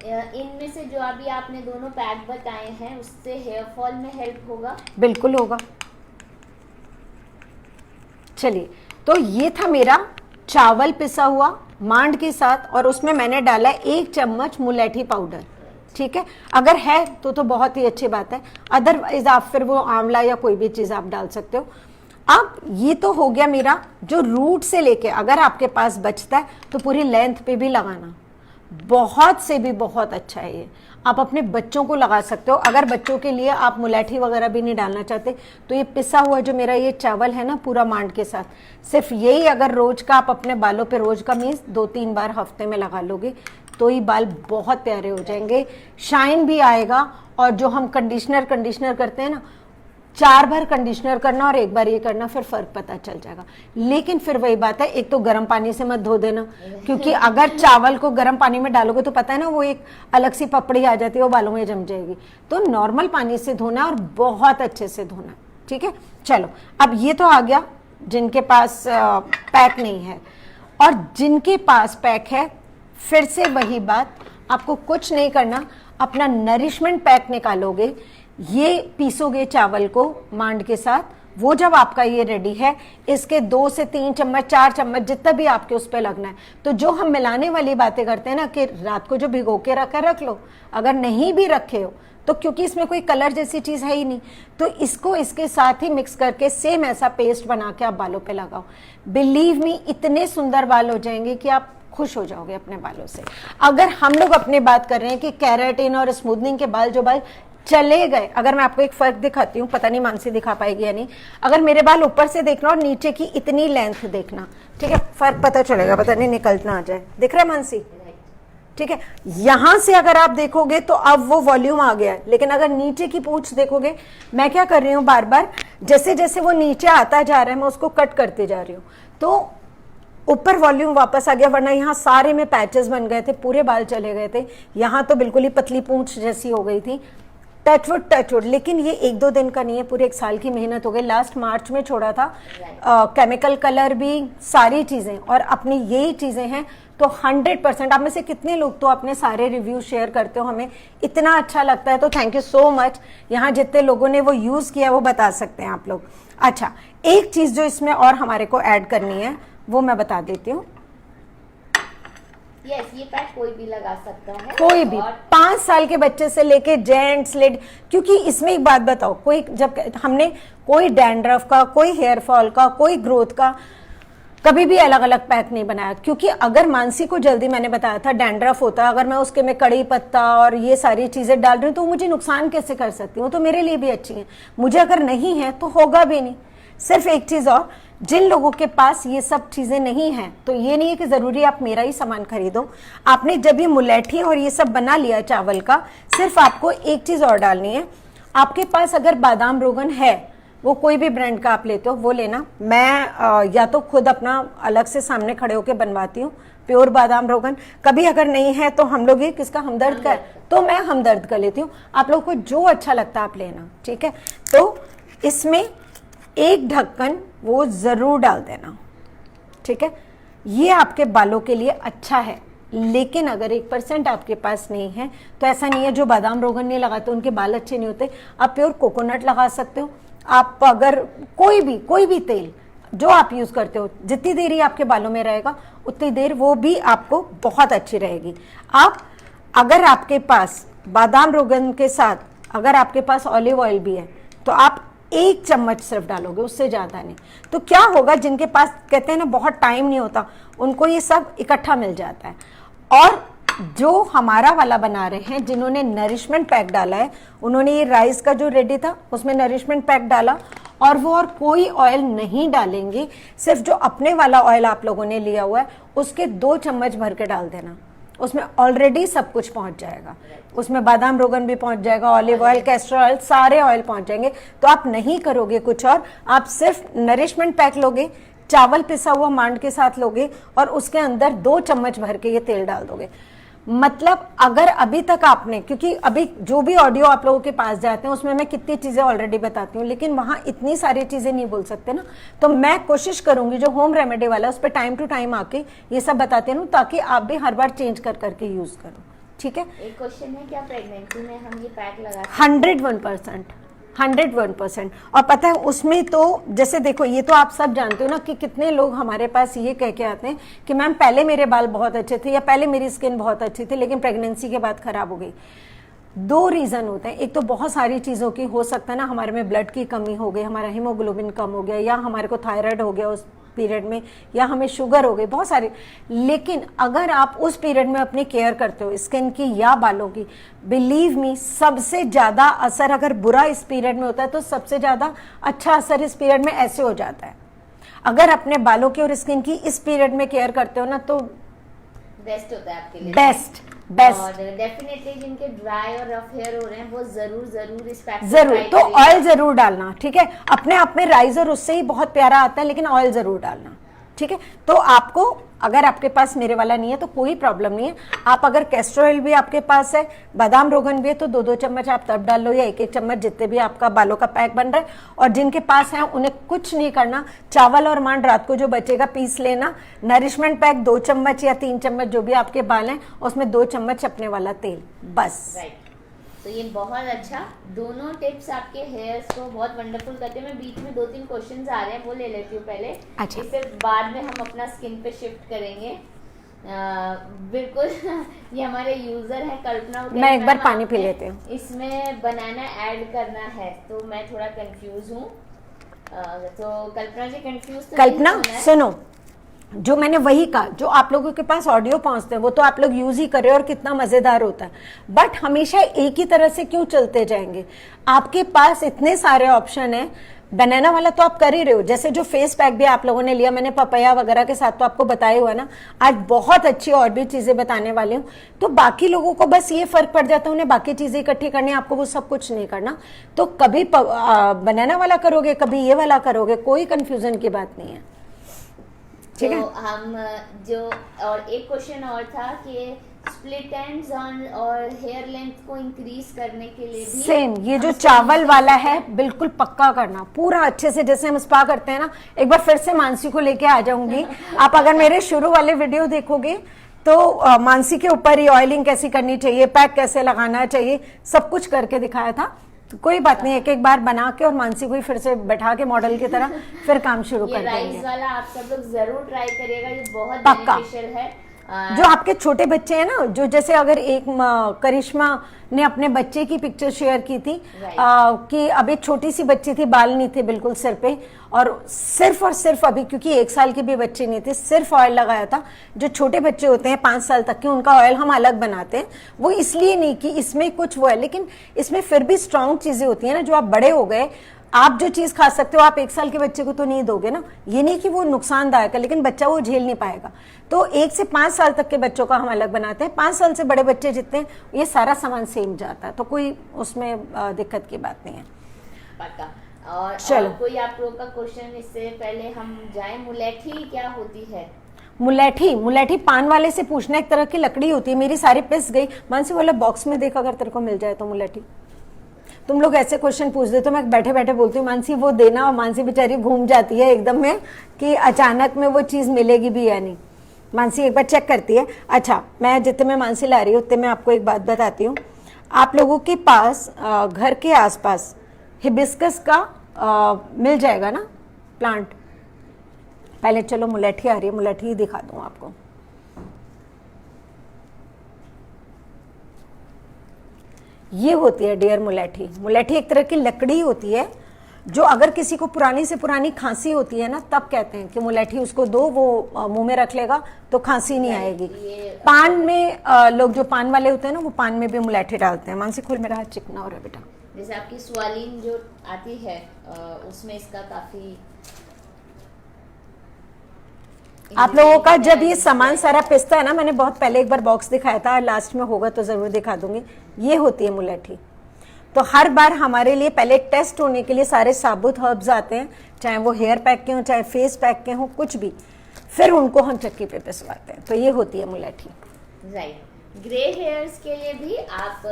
इनमें से जो अभी आपने दोनों पैक बताए हैं उससे हेयर फॉल में हेल्प होगा? बिल्कुल होगा। चलिए, तो ये था मेरा चावल पिसा हुआ मांड के साथ, और उसमें मैंने डाला 1 चम्मच मुलेठी पाउडर, ठीक है। अगर है तो बहुत ही अच्छी बात है, अदरवाइज आप फिर वो आंवला या कोई भी चीज आप डाल सकते हो। अब ये तो हो गया मेरा जो रूट से लेके, अगर आपके पास बचता है तो पूरी लेंथ पे भी लगाना, बहुत से भी बहुत अच्छा है ये। आप अपने बच्चों को लगा सकते हो। अगर बच्चों के लिए आप मुलैठी वगैरह भी नहीं डालना चाहते तो ये पिसा हुआ जो मेरा ये चावल है ना पूरा मांड के साथ, सिर्फ यही अगर रोज का आप अपने बालों पे रोज का मीन्स 2-3 बार हफ्ते में लगा लोगे तो ये बाल बहुत प्यारे हो जाएंगे, शाइन भी आएगा। और जो हम कंडीशनर करते हैं ना, 4 बार कंडीशनर करना और 1 बार ये करना, फिर फर्क पता चल जाएगा। लेकिन फिर वही बात है, एक तो गर्म पानी से मत धो देना, क्योंकि अगर चावल को गर्म पानी में डालोगे तो पता है ना वो एक अलग सी पपड़ी आ जाती है, वो बालों में जम जाएगी। तो नॉर्मल पानी से धोना और बहुत अच्छे से धोना, ठीक है। चलो अब ये तो आ गया जिनके पास पैक नहीं है। और जिनके पास पैक है, फिर से वही बात, आपको कुछ नहीं करना, अपना नरिशमेंट पैक निकालोगे, ये पीसोगे चावल को मांड के साथ, वो जब आपका ये रेडी है, इसके 2 से 3 चम्मच 4 चम्मच जितना भी आपके उस पर लगना है। तो जो हम मिलाने वाली बातें करते हैं ना कि रात को जो भिगो के रख लो, अगर नहीं भी रखे हो तो क्योंकि इसमें कोई कलर जैसी चीज है ही नहीं, तो इसको इसके साथ ही मिक्स करके सेम ऐसा पेस्ट बना के आप बालों पे लगाओ। बिलीव मी, इतने सुंदर बाल हो जाएंगे कि आप खुश हो जाओगे अपने बालों से। अगर हम लोग अपने बात कर रहे हैं कि केराटिन और स्मूथनिंग के बाल जो बाल चले गए, अगर मैं आपको एक फर्क दिखाती हूँ, पता नहीं मानसी दिखा पाएगी या नहीं, अगर मेरे बाल ऊपर से देखना और नीचे की इतनी लेंथ देखना, ठीक है, फर्क पता चलेगा, पता नहीं निकलना आ जाए। दिख रहा है मानसी? ठीक है, यहां से अगर आप देखोगे तो अब वो वॉल्यूम आ गया है, लेकिन अगर नीचे की पूंछ देखोगे, मैं क्या कर रही हूँ, बार बार जैसे जैसे वो नीचे आता जा रहा है मैं उसको कट करते जा रही हूँ, तो ऊपर वॉल्यूम वापस आ गया। वरना यहाँ सारे में पैचेस बन गए थे, पूरे बाल चले गए थे, यहाँ तो बिल्कुल ही पतली पूंछ जैसी हो गई थी। टचवुड। लेकिन ये 1-2 दिन का नहीं है, पूरे 1 साल की मेहनत हो गई। लास्ट मार्च में छोड़ा था, केमिकल कलर भी, सारी चीजें, और अपनी यही चीजें हैं। तो 100% आप में से कितने लोग तो अपने सारे रिव्यू शेयर करते हो, हमें इतना अच्छा लगता है, तो थैंक यू सो मच। यहाँ जितने लोगों ने वो यूज किया वो बता सकते हैं आप लोग। अच्छा, एक चीज जो इसमें और हमारे को ऐड करनी है वो मैं बता देती हूँ। यस, ये पैक कोई भी लगा सकता है, कोई भी, 5 साल के बच्चे से लेके जेंट्स लेड, क्योंकि इसमें एक बात बताओ, कोई जब हमने कोई डैंड्रफ का, कोई हेयर फॉल का, कोई ग्रोथ का कभी भी अलग अलग पैक नहीं बनाया, क्योंकि अगर मानसी को जल्दी, मैंने बताया था डैंड्रफ होता, अगर मैं उसके में कड़ी पत्ता और ये सारी चीजें डाल रही हूँ तो मुझे नुकसान कैसे कर सकती हूँ, तो मेरे लिए भी अच्छी है, मुझे अगर नहीं है तो होगा भी नहीं। सिर्फ एक चीज और, जिन लोगों के पास ये सब चीजें नहीं हैं, तो ये नहीं है कि जरूरी आप मेरा ही सामान खरीदो। आपने जब ये मुलैठी और ये सब बना लिया चावल का, सिर्फ आपको एक चीज और डालनी है। आपके पास अगर बादाम रोगन है, वो कोई भी ब्रांड का आप लेते हो वो लेना। मैं या तो खुद अपना अलग से सामने खड़े होकर बनवाती हूँ प्योर बादाम रोगन, कभी अगर नहीं है तो हम लोग ये किसका, हमदर्द का, तो मैं हमदर्द का लेती हूँ। आप लोग को जो अच्छा लगता है आप लेना, ठीक है। तो इसमें 1 ढक्कन वो जरूर डाल देना, ठीक है। ये आपके बालों के लिए अच्छा है, लेकिन अगर 1% आपके पास नहीं है तो ऐसा नहीं है जो बादाम रोगन नहीं लगाते उनके बाल अच्छे नहीं होते। आप प्योर कोकोनट लगा सकते हो। आप अगर कोई भी तेल जो आप यूज करते हो, जितनी देर ही आपके बालों में रहेगा उतनी देर वो भी आपको बहुत अच्छी रहेगी। आप अगर आपके पास बादाम रोगन के साथ अगर आपके पास ऑलिव ऑयल भी है तो आप 1 चम्मच सिर्फ डालोगे, उससे ज्यादा नहीं। तो क्या होगा, जिनके पास कहते हैं ना बहुत टाइम नहीं होता, उनको ये सब इकट्ठा मिल जाता है। और जो हमारा वाला बना रहे हैं, जिन्होंने नरिशमेंट पैक डाला है, उन्होंने ये राइस का जो रेडी था उसमें नरिशमेंट पैक डाला, और वो और कोई ऑयल नहीं डालेंगे, सिर्फ जो अपने वाला ऑयल आप लोगों ने लिया हुआ है उसके 2 चम्मच भर के डाल देना। उसमें ऑलरेडी सब कुछ पहुंच जाएगा, उसमें बादाम रोगन भी पहुंच जाएगा, ऑलिव ऑयल, कैस्टर ऑयल, सारे ऑयल पहुंच जाएंगे। तो आप नहीं करोगे कुछ और, आप सिर्फ नरिशमेंट पैक लोगे, चावल पिसा हुआ मांड के साथ लोगे, और उसके अंदर 2 चम्मच भर के ये तेल डाल दोगे। मतलब अगर अभी तक आपने, क्योंकि अभी जो भी ऑडियो आप लोगों के पास जाते हैं उसमें मैं कितनी चीजें ऑलरेडी बताती हूँ, लेकिन वहां इतनी सारी चीजें नहीं बोल सकते ना, तो मैं कोशिश करूंगी जो होम रेमेडी वाला उस पर टाइम टू टाइम आके ये सब बताते रहूं, ताकि आप भी हर बार चेंज कर करके यूज करो, ठीक है। एक क्वेश्चन है, क्या प्रेगनेंसी में हम ये पैक लगा 101%। और पता है उसमें तो जैसे देखो, ये तो आप सब जानते हो ना कि कितने लोग हमारे पास ये कह के आते हैं कि मैम पहले मेरे बाल बहुत अच्छे थे या पहले मेरी स्किन बहुत अच्छी थी लेकिन प्रेगनेंसी के बाद खराब हो गई। 2 रीजन होते हैं, एक तो बहुत सारी चीजों की हो सकता है ना, हमारे में ब्लड की कमी हो गई, हमारा हीमोग्लोबिन कम हो गया, या हमारे को थायराइड हो गया उस पीरियड में, या हमें शुगर हो गई, बहुत सारे। लेकिन अगर आप उस पीरियड में अपनी केयर करते हो स्किन की या बालों की, बिलीव मी, सबसे ज्यादा असर अगर बुरा इस पीरियड में होता है तो सबसे ज्यादा अच्छा असर इस पीरियड में ऐसे हो जाता है। अगर अपने बालों की और स्किन की इस पीरियड में केयर करते हो ना तो बेस्ट होता है आपके लिए, बेस्ट। और डेफिनेटली जिनके ड्राई और रफ हेयर हो रहे हैं वो जरूर इस पैक जरूर, तो ऑयल जरूर डालना, ठीक है। अपने आप में राइजर उससे ही बहुत प्यारा आता है, लेकिन ऑयल जरूर डालना, ठीक है। तो आपको, अगर आपके पास मेरे वाला नहीं है तो कोई प्रॉब्लम नहीं है, आप अगर कैस्टर ऑयल भी आपके पास है, बादाम रोगन भी है, तो 2-2 चम्मच आप तब डाल लो, या 1-1 चम्मच, जितने भी आपका बालों का पैक बन रहा है। और जिनके पास है उन्हें कुछ नहीं करना, चावल और मांड रात को जो बचेगा पीस लेना, नरिशमेंट पैक 2 चम्मच या 3 चम्मच जो भी आपके बाल हैं, उसमें 2 चम्मच अपने वाला तेल, बस। राइट। तो ये बहुत अच्छा, दोनों टिप्स आपके हेयर्स को बहुत वंडरफुल करते हैं। मैं बीच में 2-3 क्वेश्चंस आ रहे हैं, वो ले लेती हूँ पहले। अच्छा। इससे बाद में हम अपना स्किन पे शिफ्ट करेंगे। बिल्कुल ये हमारे यूजर है कल्पना, मैं एक बार पानी पी लेती हूँ। इसमें बनाना ऐड करना है तो मैं थोड़ा कंफ्यूज हूँ। तो कल्पना जी कंफ्यूज तो कल्पना सुनो, जो मैंने वही कहा, जो आप लोगों के पास ऑडियो पहुंचते हैं वो तो आप लोग यूज ही कर रहे हो और कितना मजेदार होता है, बट हमेशा एक ही तरह से क्यों चलते जाएंगे? आपके पास इतने सारे ऑप्शन है। बनाना वाला तो आप कर ही रहे हो, जैसे जो फेस पैक भी आप लोगों ने लिया, मैंने पपाया वगैरह के साथ तो आपको बताया हुआ ना। आज बहुत अच्छी और भी चीजें बताने वाली हूँ, तो बाकी लोगों को बस ये फर्क पड़ जाता है, उन्हें बाकी चीजें इकट्ठी करनी, आपको वो सब कुछ नहीं करना। तो कभी बनाना वाला करोगे, कभी ये वाला करोगे, कोई कंफ्यूजन की बात नहीं है, ठीक है। तो हम जो, और एक क्वेश्चन और था कि स्प्लिट एंड्स और हेयर लेंथ को इंक्रीज करने के लिए भी सेम, ये जो चावल वाला है बिल्कुल पक्का करना, पूरा अच्छे से, जैसे हम स्पा करते हैं ना। एक बार फिर से मानसी को लेके आ जाऊंगी। आप अगर मेरे शुरू वाले वीडियो देखोगे तो मानसी के ऊपर ही ऑयलिंग कैसी करनी चाहिए, पैक कैसे लगाना चाहिए, सब कुछ करके दिखाया था। तो कोई बात नहीं, एक एक बार बना के और मानसी को ही फिर से बैठा के मॉडल की तरह फिर काम शुरू कर देंगे। राइस वाला आप सब लोग जरूर ट्राई करिएगा, ये बहुत पक्का। बेनिफिशियल है। जो आपके छोटे बच्चे हैं ना, जो जैसे अगर एक करिश्मा ने अपने बच्चे की पिक्चर शेयर की थी कि अब एक छोटी सी बच्ची थी, बाल नहीं थे बिल्कुल सिर पे, और सिर्फ अभी क्योंकि 1 साल के भी बच्चे नहीं थे, सिर्फ ऑयल लगाया था। जो छोटे बच्चे होते हैं 5 साल तक के, उनका ऑयल हम अलग बनाते हैं, वो इसलिए नहीं कि इसमें कुछ वो है, लेकिन इसमें फिर भी स्ट्रांग चीजें होती है ना। जो आप बड़े हो गए, आप जो चीज खा सकते हो आप 1 साल के बच्चे को तो नहीं दोगे ना। ये नहीं कि वो नुकसानदायक है, लेकिन बच्चा वो झेल नहीं पाएगा। तो 1 से 5 साल तक के बच्चों का हम अलग बनाते हैं। 5 साल से बड़े बच्चे जितने, ये सारा सामान सेम जाता है, तो कोई उसमें दिक्कत की बात नहीं है। पक्का। और कोई आप लोग का क्वेश्चन इससे पहले हम जाए, मुलेठी क्या होती है? मुलेठी पान वाले से पूछना, एक तरह की लकड़ी होती है, मेरी सारी पिस गई। मानसी बोला बॉक्स में देख अगर तेरे को मिल जाए तो मुलेठी। तुम लोग ऐसे क्वेश्चन पूछ दे तो मैं बैठे बैठे बोलती हूँ मानसी वो देना, और मानसी बेचारी घूम जाती है एकदम में कि अचानक में वो चीज मिलेगी भी या नहीं। मानसी एक बार चेक करती है। अच्छा, मैं जितने में मानसी ला रही हूँ उतने में आपको एक बात बताती हूँ। आप लोगों के पास घर के आसपास हिबिस्कस का मिल जाएगा ना प्लांट। पहले चलो मुलेठी आ रही है, मुलेठी ही दिखा दूँ आपको। ये होती है डियर मुलेठी। मुलेठी एक तरह की लकड़ी होती है, जो अगर किसी को पुरानी से पुरानी खांसी होती है ना, तब कहते हैं कि मुलेठी उसको दो, वो मुंह में रख लेगा तो खांसी नहीं आएगी। पान में लोग जो पान वाले होते हैं ना, वो पान में भी मुलेठी डालते हैं। मानसी खोल, मेरा हाथ चिकना हो रहा है बेटा। जैसे आपकी स्वालिन जो आती है उसमें इसका काफी, आप लोगों का जब ये सामान सारा पिसता है ना, मैंने बहुत पहले एक बार बॉक्स दिखाया था, लास्ट में होगा तो जरूर दिखा दूंगी। ये होती है मुलेठी। तो हर बार हमारे लिए पहले टेस्ट होने के लिए सारे साबुत हर्ब्स आते हैं, चाहे वो हेयर पैक के हों चाहे फेस पैक के हों, कुछ भी, फिर उनको हम चक्की पे पिसवाते हैं। तो ये होती है मुलेठी। राइट। ग्रे हेयर्स के लिए भी आप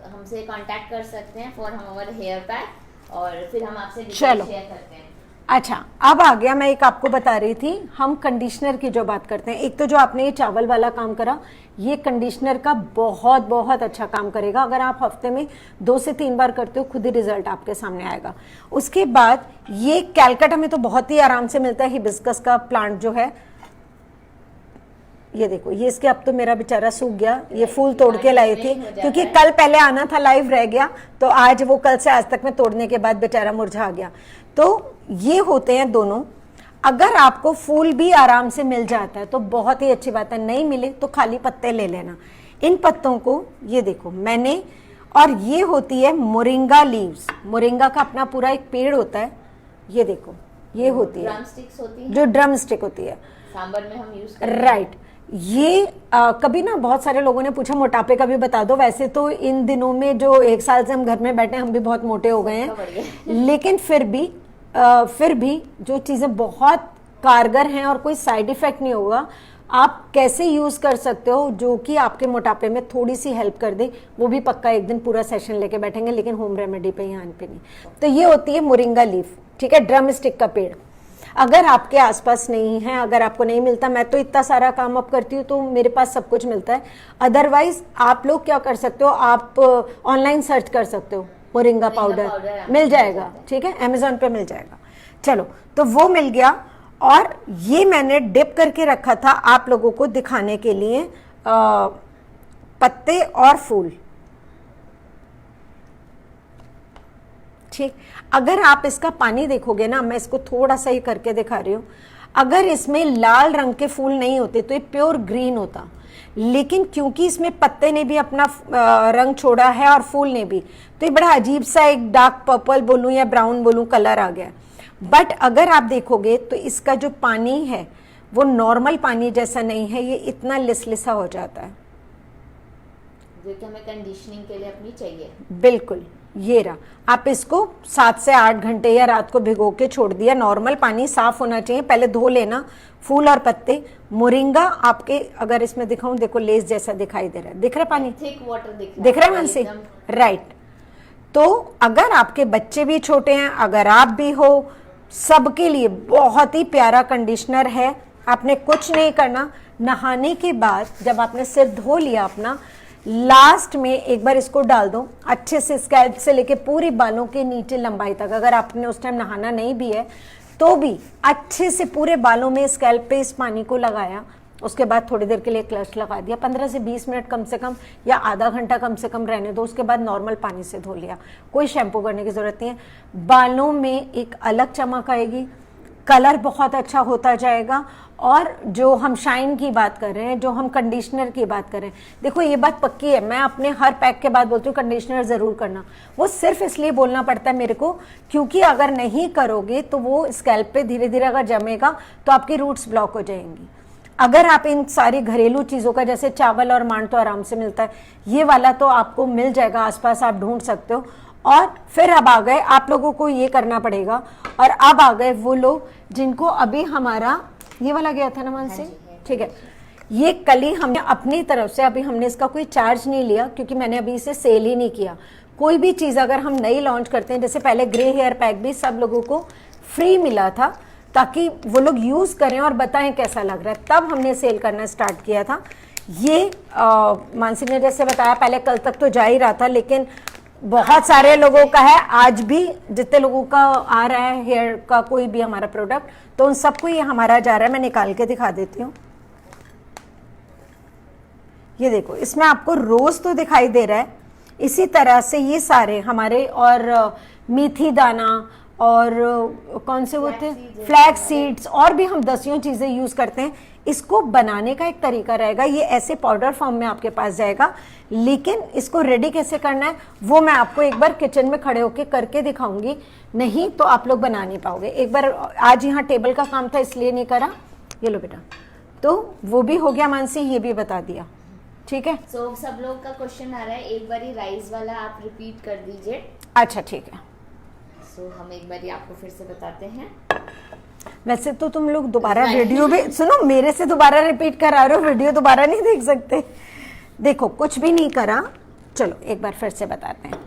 हमसे कांटेक्ट कर सकते हैं फॉर हमारा हेयर पैक, और फिर हम आपसे डिटेल शेयर करते हैं। अच्छा, अब आ गया, मैं एक आपको बता रही थी, हम कंडीशनर की जो बात करते हैं। एक तो जो आपने ये चावल वाला काम करा, ये कंडीशनर का बहुत बहुत अच्छा काम करेगा। अगर आप हफ्ते में 2 से 3 बार करते हो, खुद ही रिजल्ट आपके सामने आएगा। उसके बाद ये कैलकाटा में तो बहुत ही आराम से मिलता है, हिबिस्कस का प्लांट जो है। ये देखो, ये इसके, अब तो मेरा बेचारा सूख गया, ये फूल तोड़ के लाई थी क्योंकि कल पहले आना था, लाइव रह गया, तो आज वो कल से आज तक में तोड़ने के बाद बेचारा मुरझा गया। तो ये होते हैं दोनों। अगर आपको फूल भी आराम से मिल जाता है तो बहुत ही अच्छी बात है, नहीं मिले तो खाली पत्ते ले लेना। इन पत्तों को ये देखो मैंने, और ये होती है मोरिंगा लीव्स। मोरिंगा का अपना पूरा एक पेड़ होता है, ये देखो ये होती है ड्रम स्टिक्स होती है, जो ड्रम स्टिक होती है, सांबर में हम यूज करते हैं। राइट। ये कभी ना बहुत सारे लोगों ने पूछा मोटापे का भी बता दो। वैसे तो इन दिनों में जो 1 साल से हम घर में बैठे हैं, हम भी बहुत मोटे हो गए हैं, लेकिन फिर भी जो चीजें बहुत कारगर हैं और कोई साइड इफेक्ट नहीं होगा, आप कैसे यूज कर सकते हो जो कि आपके मोटापे में थोड़ी सी हेल्प कर दे, वो भी पक्का एक दिन पूरा सेशन लेके बैठेंगे, लेकिन होम रेमेडी पे यहाँ पे नहीं। तो ये होती है मोरिंगा लीफ, ठीक है, ड्रम स्टिक का पेड़। अगर आपके आसपास नहीं है, अगर आपको नहीं मिलता, मैं तो इतना सारा काम अब करती हूँ तो मेरे पास सब कुछ मिलता है। अदरवाइज आप लोग क्या कर सकते हो, आप ऑनलाइन सर्च कर सकते हो, मोरिंगा पाउडर मिल जाएगा, ठीक है, अमेजोन पे मिल जाएगा। चलो, तो वो मिल गया। और ये मैंने डिप करके रखा था आप लोगों को दिखाने के लिए, पत्ते और फूल, ठीक। अगर आप इसका पानी देखोगे ना, मैं इसको थोड़ा सा ही करके दिखा रही हूं, अगर इसमें लाल रंग के फूल नहीं होते तो ये प्योर ग्रीन होता, लेकिन क्योंकि इसमें पत्ते ने भी अपना रंग छोड़ा है और फूल ने भी, तो ये बड़ा अजीब सा एक डार्क पर्पल बोलूं या ब्राउन बोलूं कलर आ गया। बट अगर आप देखोगे तो इसका जो पानी है वो नॉर्मल पानी जैसा नहीं है, ये इतना लिसलिसा हो जाता है, जो कि हमें कंडीशनिंग के लिए अपनी चाहिए। बिल्कुल, ये रहा। आप इसको 7 से 8 घंटे या रात को भिगो के छोड़ दिया। नॉर्मल पानी साफ होना चाहिए, पहले धो लेना फूल और पत्ते। मोरिंगा आपके, अगर इसमें दिखाऊं, देखो लेस जैसा दिखाई दे रहा है, दिख रहा है पानी, थिक वाटर दिख रहा है मानसी, राइट। तो अगर आपके बच्चे भी छोटे हैं, अगर आप भी हो, सबके लिए बहुत ही प्यारा कंडीशनर है। आपने कुछ नहीं करना, नहाने के बाद जब आपने सिर धो लिया अपना, लास्ट में एक बार इसको डाल दो अच्छे से, स्कैल्प से लेके पूरी बालों के नीचे लंबाई तक। अगर आपने उस टाइम नहाना नहीं भी है तो भी अच्छे से पूरे बालों में स्कैल्प पे इस पानी को लगाया। उसके बाद थोड़ी देर के लिए क्लच लगा दिया, 15 से 20 मिनट कम से कम, या आधा घंटा कम से कम रहने दो। उसके बाद नॉर्मल पानी से धो लिया, कोई शैम्पू करने की जरूरत नहीं है। बालों में एक अलग चमक आएगी, कलर बहुत अच्छा होता जाएगा। और जो हम शाइन की बात कर रहे हैं, जो हम कंडीशनर की बात कर रहे हैं, देखो ये बात पक्की है, मैं अपने हर पैक के बाद बोलती हूँ कंडीशनर जरूर करना। वो सिर्फ इसलिए बोलना पड़ता है मेरे को, क्योंकि अगर नहीं करोगे तो वो स्कैल्प पे धीरे धीरे अगर जमेगा तो आपकी रूट्स ब्लॉक हो जाएंगी। अगर आप इन सारी घरेलू चीजों का, जैसे चावल और मांड तो आराम से मिलता है, ये वाला तो आपको मिल जाएगा, आसपास आप ढूंढ सकते हो। और फिर अब आ गए आप लोगों को ये करना पड़ेगा, और अब आ गए वो लोग जिनको अभी हमारा ये वाला गया था ना मानसी, ठीक है, ये कल ही हमने अपनी तरफ से, अभी हमने इसका कोई चार्ज नहीं लिया क्योंकि मैंने अभी इसे सेल ही नहीं किया। कोई भी चीज अगर हम नई लॉन्च करते हैं, जैसे पहले ग्रे हेयर पैक भी सब लोगों को फ्री मिला था ताकि वो लोग यूज करें और बताएं कैसा लग रहा है, तब हमने सेल करना स्टार्ट किया था। ये मानसी ने जैसे बताया, पहले कल तक तो जा ही रहा था, लेकिन बहुत सारे लोगों का है, आज भी जितने लोगों का आ रहा है हेयर का कोई भी हमारा प्रोडक्ट, तो उन सबको ये हमारा जा रहा है। मैं निकाल के दिखा देती हूँ, ये देखो, इसमें आपको रोज तो दिखाई दे रहा है, इसी तरह से ये सारे हमारे, और मेथी दाना और कौन से होते हैं, फ्लैक्स सीड्स, और भी हम 10 चीजें यूज करते हैं। इसको बनाने का एक तरीका रहेगा, ये ऐसे पाउडर फॉर्म में आपके पास जाएगा, लेकिन इसको रेडी कैसे करना है वो मैं आपको एक बार किचन में खड़े होके करके दिखाऊंगी, नहीं तो आप लोग बना नहीं पाओगे। एक बार आज यहाँ टेबल का काम था इसलिए नहीं करा, ये लो बेटा, तो वो भी हो गया मानसी, ये भी बता दिया, ठीक है। So, सब लोग का क्वेश्चन आ रहा है, एक बारी राइस वाला आप रिपीट कर दीजिए। अच्छा ठीक है, हम एक बारी आपको फिर से बताते हैं। वैसे तो तुम लोग दोबारा वीडियो भी सुनो, मेरे से दोबारा रिपीट करा रहे हो, वीडियो दोबारा नहीं देख सकते। देखो कुछ भी नहीं करा, चलो एक बार फिर से बताते हैं।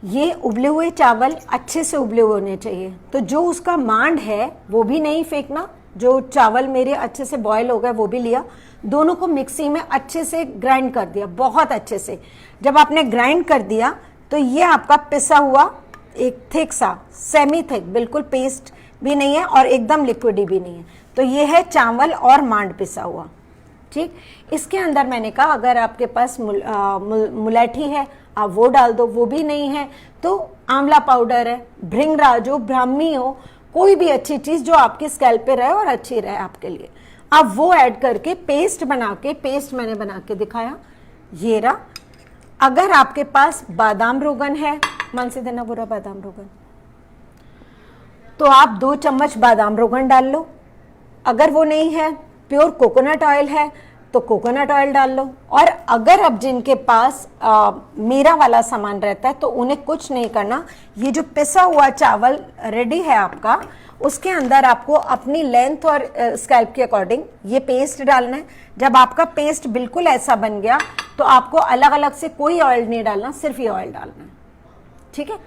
ये उबले हुए चावल अच्छे से उबले हुए होने चाहिए, तो जो उसका मांड है वो भी नहीं फेंकना। जो चावल मेरे अच्छे से बॉयल हो गए वो भी लिया, दोनों को मिक्सी में अच्छे से ग्राइंड कर दिया, बहुत अच्छे से। जब आपने ग्राइंड कर दिया तो ये आपका पिसा हुआ एक थिक सा, सेमी थिक, बिल्कुल पेस्ट भी नहीं है और एकदम लिक्विड भी नहीं है, तो ये है चावल और मांड पिसा हुआ, ठीक। इसके अंदर मैंने कहा अगर आपके पास मुलैठी है आप वो डाल दो, वो भी नहीं है तो आंवला पाउडर है, भृंगराज हो, ब्राह्मी हो, कोई भी अच्छी चीज जो आपके स्कैल्प पे रहे और अच्छी रहे आपके लिए, आप वो ऐड करके पेस्ट बना के, पेस्ट मैंने बना के दिखाया, ये रहा। अगर आपके पास बादाम रोगन है, मन से देना पूरा बादाम रोगन, तो आप 2 चम्मच बादाम रोगन डाल लो। अगर वो नहीं है, प्योर कोकोनट ऑयल है, तो कोकोनट ऑयल डाल लो। और अगर अब जिनके पास मेरा वाला सामान रहता है तो उन्हें कुछ नहीं करना, ये जो पिसा हुआ चावल रेडी है आपका, उसके अंदर आपको अपनी लेंथ और स्कैल्प के अकॉर्डिंग ये पेस्ट डालना है। जब आपका पेस्ट बिल्कुल ऐसा बन गया तो आपको अलग अलग से कोई ऑयल नहीं डालना, सिर्फ ये ऑयल डालना है, ठीक है।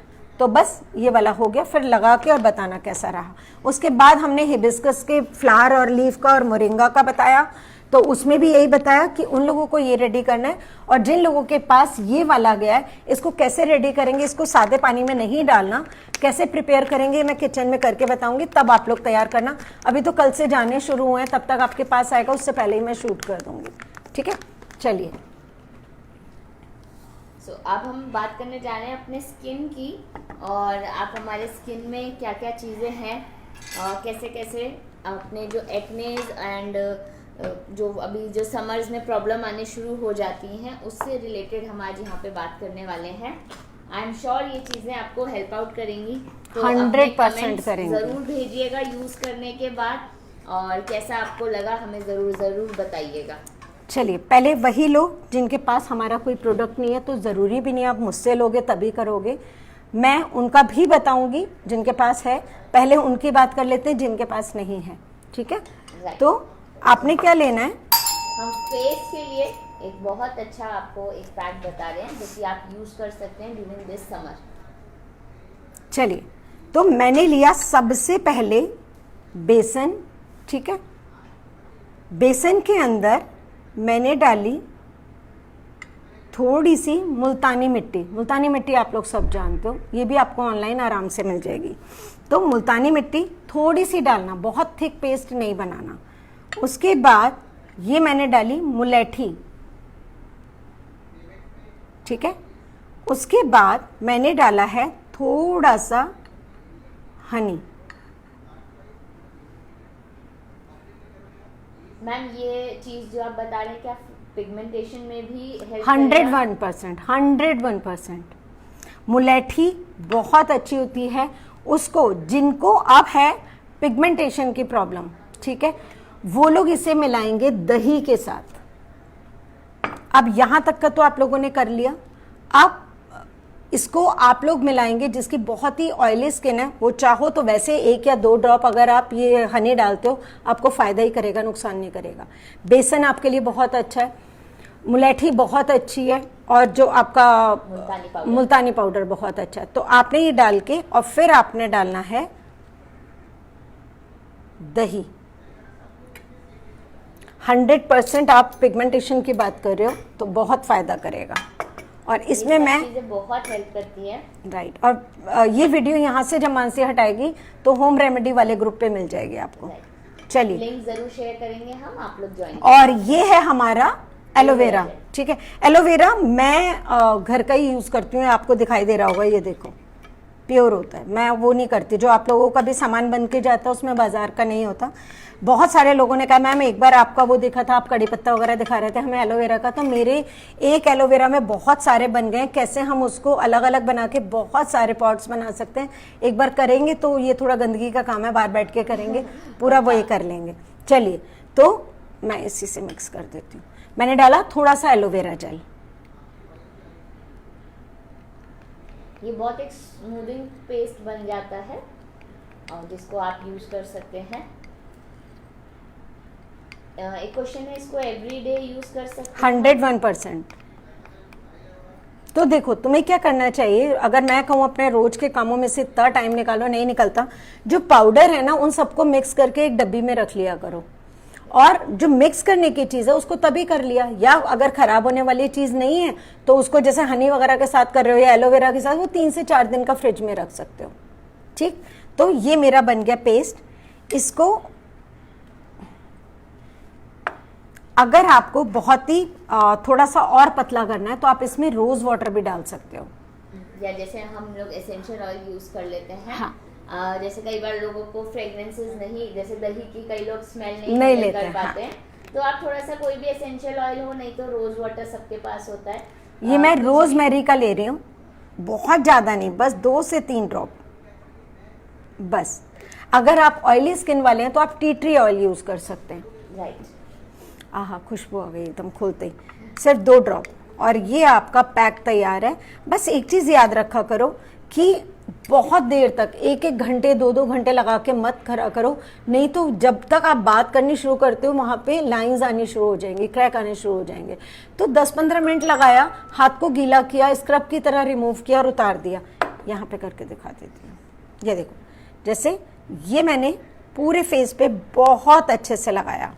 तो बस ये वाला हो गया, फिर लगा के और बताना कैसा रहा। उसके बाद हमने हिबिस्कस के फ्लावर और लीफ का और मोरिंगा का बताया, तो उसमें भी यही बताया कि उन लोगों को ये रेडी करना है। और जिन लोगों के पास ये वाला गया है, इसको कैसे रेडी करेंगे, इसको सादे पानी में नहीं डालना, कैसे प्रिपेयर करेंगे मैं किचन में करके बताऊंगी, तब आप लोग तैयार करना। अभी तो कल से जाने शुरू हुए हैं, तब तक आपके पास आएगा, उससे पहले ही मैं शूट कर दूंगी, ठीक है। चलिए, अब हम बात करने जा रहे हैं अपने स्किन की, और आप हमारे स्किन में क्या क्या चीज़ें हैं, कैसे कैसे अपने जो एक्नेज एंड जो अभी जो समर्स में प्रॉब्लम आने शुरू हो जाती हैं, उससे रिलेटेड हम आज यहाँ पे बात करने वाले हैं। आई एम श्योर ये चीज़ें आपको हेल्प आउट करेंगी, तो 100% करेंगे। ज़रूर भेजिएगा यूज़ करने के बाद, और कैसा आपको लगा हमें ज़रूर बताइएगा। चलिए, पहले वही लो जिनके पास हमारा कोई प्रोडक्ट नहीं है, तो ज़रूरी भी नहीं आप मुझसे लोगे तभी करोगे, मैं उनका भी बताऊंगी जिनके पास है। पहले उनकी बात कर लेते हैं जिनके पास नहीं है, ठीक है। तो आपने क्या लेना है, हम फेस के लिए एक बहुत अच्छा आपको एक पैक बता रहे हैं जो कि आप यूज़ कर सकते हैं ड्यूरिंग दिस समर। चलिए, तो मैंने लिया सबसे पहले बेसन, ठीक है। बेसन के अंदर मैंने डाली थोड़ी सी मुल्तानी मिट्टी। मुल्तानी मिट्टी आप लोग सब जानते हो, ये भी आपको ऑनलाइन आराम से मिल जाएगी। तो मुल्तानी मिट्टी थोड़ी सी डालना, बहुत थिक पेस्ट नहीं बनाना। उसके बाद ये मैंने डाली मुलेठी, ठीक है। उसके बाद मैंने डाला है थोड़ा सा हनी। मैम, ये चीज जो आप बता रहे हैं क्या पिगमेंटेशन में भी हेल्प 101% मुलेठी बहुत अच्छी होती है। उसको जिनको अब है पिगमेंटेशन की प्रॉब्लम, ठीक है, वो लोग इसे मिलाएंगे दही के साथ। अब यहां तक का तो आप लोगों ने कर लिया। अब इसको आप लोग मिलाएंगे, जिसकी बहुत ही ऑयली स्किन है, वो चाहो तो वैसे 1 या 2 ड्रॉप अगर आप ये हनी डालते हो, आपको फायदा ही करेगा, नुकसान नहीं करेगा। बेसन आपके लिए बहुत अच्छा है, मुलेठी बहुत अच्छी है, और जो आपका मुल्तानी पाउडर बहुत अच्छा है। तो आपने ये डाल के और फिर आपने डालना है दही। 100% आप पिगमेंटेशन की बात कर रहे हो तो बहुत फायदा करेगा। और इसमें मैं बहुत हेल्प करती है, राइट। और ये वीडियो यहाँ से जब मानसी हटाएगी तो होम रेमेडी वाले ग्रुप पे मिल जाएगी आपको। चलिए, लिंक जरूर शेयर करेंगे हम, आप लोग ज्वाइन। और ये है हमारा एलोवेरा, ठीक है। एलोवेरा मैं घर का ही यूज करती हूँ, आपको दिखाई दे रहा होगा, ये देखो प्योर होता है। मैं वो नहीं करती जो आप लोगों का भी सामान बन के जाता है उसमें बाजार का नहीं होता। बहुत सारे लोगों ने कहा मैम एक बार आपका वो देखा था, आप कड़ी पत्ता वगैरह दिखा रहे थे हमें एलोवेरा का, तो मेरे एक एलोवेरा में बहुत सारे बन गए। कैसे हम उसको अलग अलग बना के बहुत सारे पॉट्स बना सकते हैं, एक बार करेंगे तो ये थोड़ा गंदगी का काम है, बाहर बैठ के करेंगे, पूरा वही कर लेंगे। चलिए, तो मैं इसी से मिक्स कर देती हूँ। मैंने डाला थोड़ा सा एलोवेरा जेल, ये बहुत एक स्मूथिंग पेस्ट बन जाता है और जिसको आप यूज कर सकते हैं। एक क्वेश्चन है, इसको एवरीडे यूज कर सकते हैं? 101%। तो देखो तुम्हें क्या करना चाहिए, अगर मैं कहूँ अपने रोज के कामों में से इतना टाइम निकालो, नहीं निकलता, जो पाउडर है ना उन सबको मिक्स करके एक डब्बी में रख लिया करो। और जो मिक्स करने की चीज है उसको तभी कर लिया, या अगर खराब होने वाली चीज नहीं है तो उसको जैसे हनी वगैरह के साथ कर रहे हो या एलोवेरा के साथ, वो 3 से 4 दिन का फ्रिज में रख सकते हो, ठीक। तो ये मेरा बन गया पेस्ट। इसको अगर आपको बहुत ही थोड़ा सा और पतला करना है तो आप इसमें रोज वाटर भी डाल सकते हो, या जैसे हम लोग एसेंशियल ऑयल यूज कर लेते हैं। हाँ, जैसे कई बार लोगों को फ्रेग्रेंसेस नहीं, जैसे दही की कई लोग स्मेल नहीं नहीं handle लेते कर हैं, पाते हैं, तो आप थोड़ा सा कोई भी एसेंशियल ऑयल हो, नहीं तो रोज वाटर सबके पास होता है। ये मैं कुछ रोजमेरी का ले रही हूँ, बहुत ज़्यादा नहीं, बस 2 से 3 ड्रॉप बस। अगर आप ऑयली स्किन वाले हैं तो आप टी ट्री ऑयल यूज़ कर सकते हैं। राइट, आहा, खुशबू आ गई एकदम खोलते ही। सिर्फ 2 ड्रॉप और ये आपका पैक तैयार है। बस एक चीज़ याद रखा करो कि बहुत देर तक 1-1 घंटे 2-2 घंटे लगा के मत करा करो, नहीं तो जब तक आप बात करनी शुरू करते हो वहाँ पे लाइंस आनी शुरू हो जाएंगी, क्रैक आने शुरू हो जाएंगे। तो 10-15 मिनट लगाया, हाथ को गीला किया, स्क्रब की तरह रिमूव किया और उतार दिया। यहाँ पे करके दिखा देती हूँ, ये देखो, जैसे ये मैंने पूरे फेस पे बहुत अच्छे से लगाया,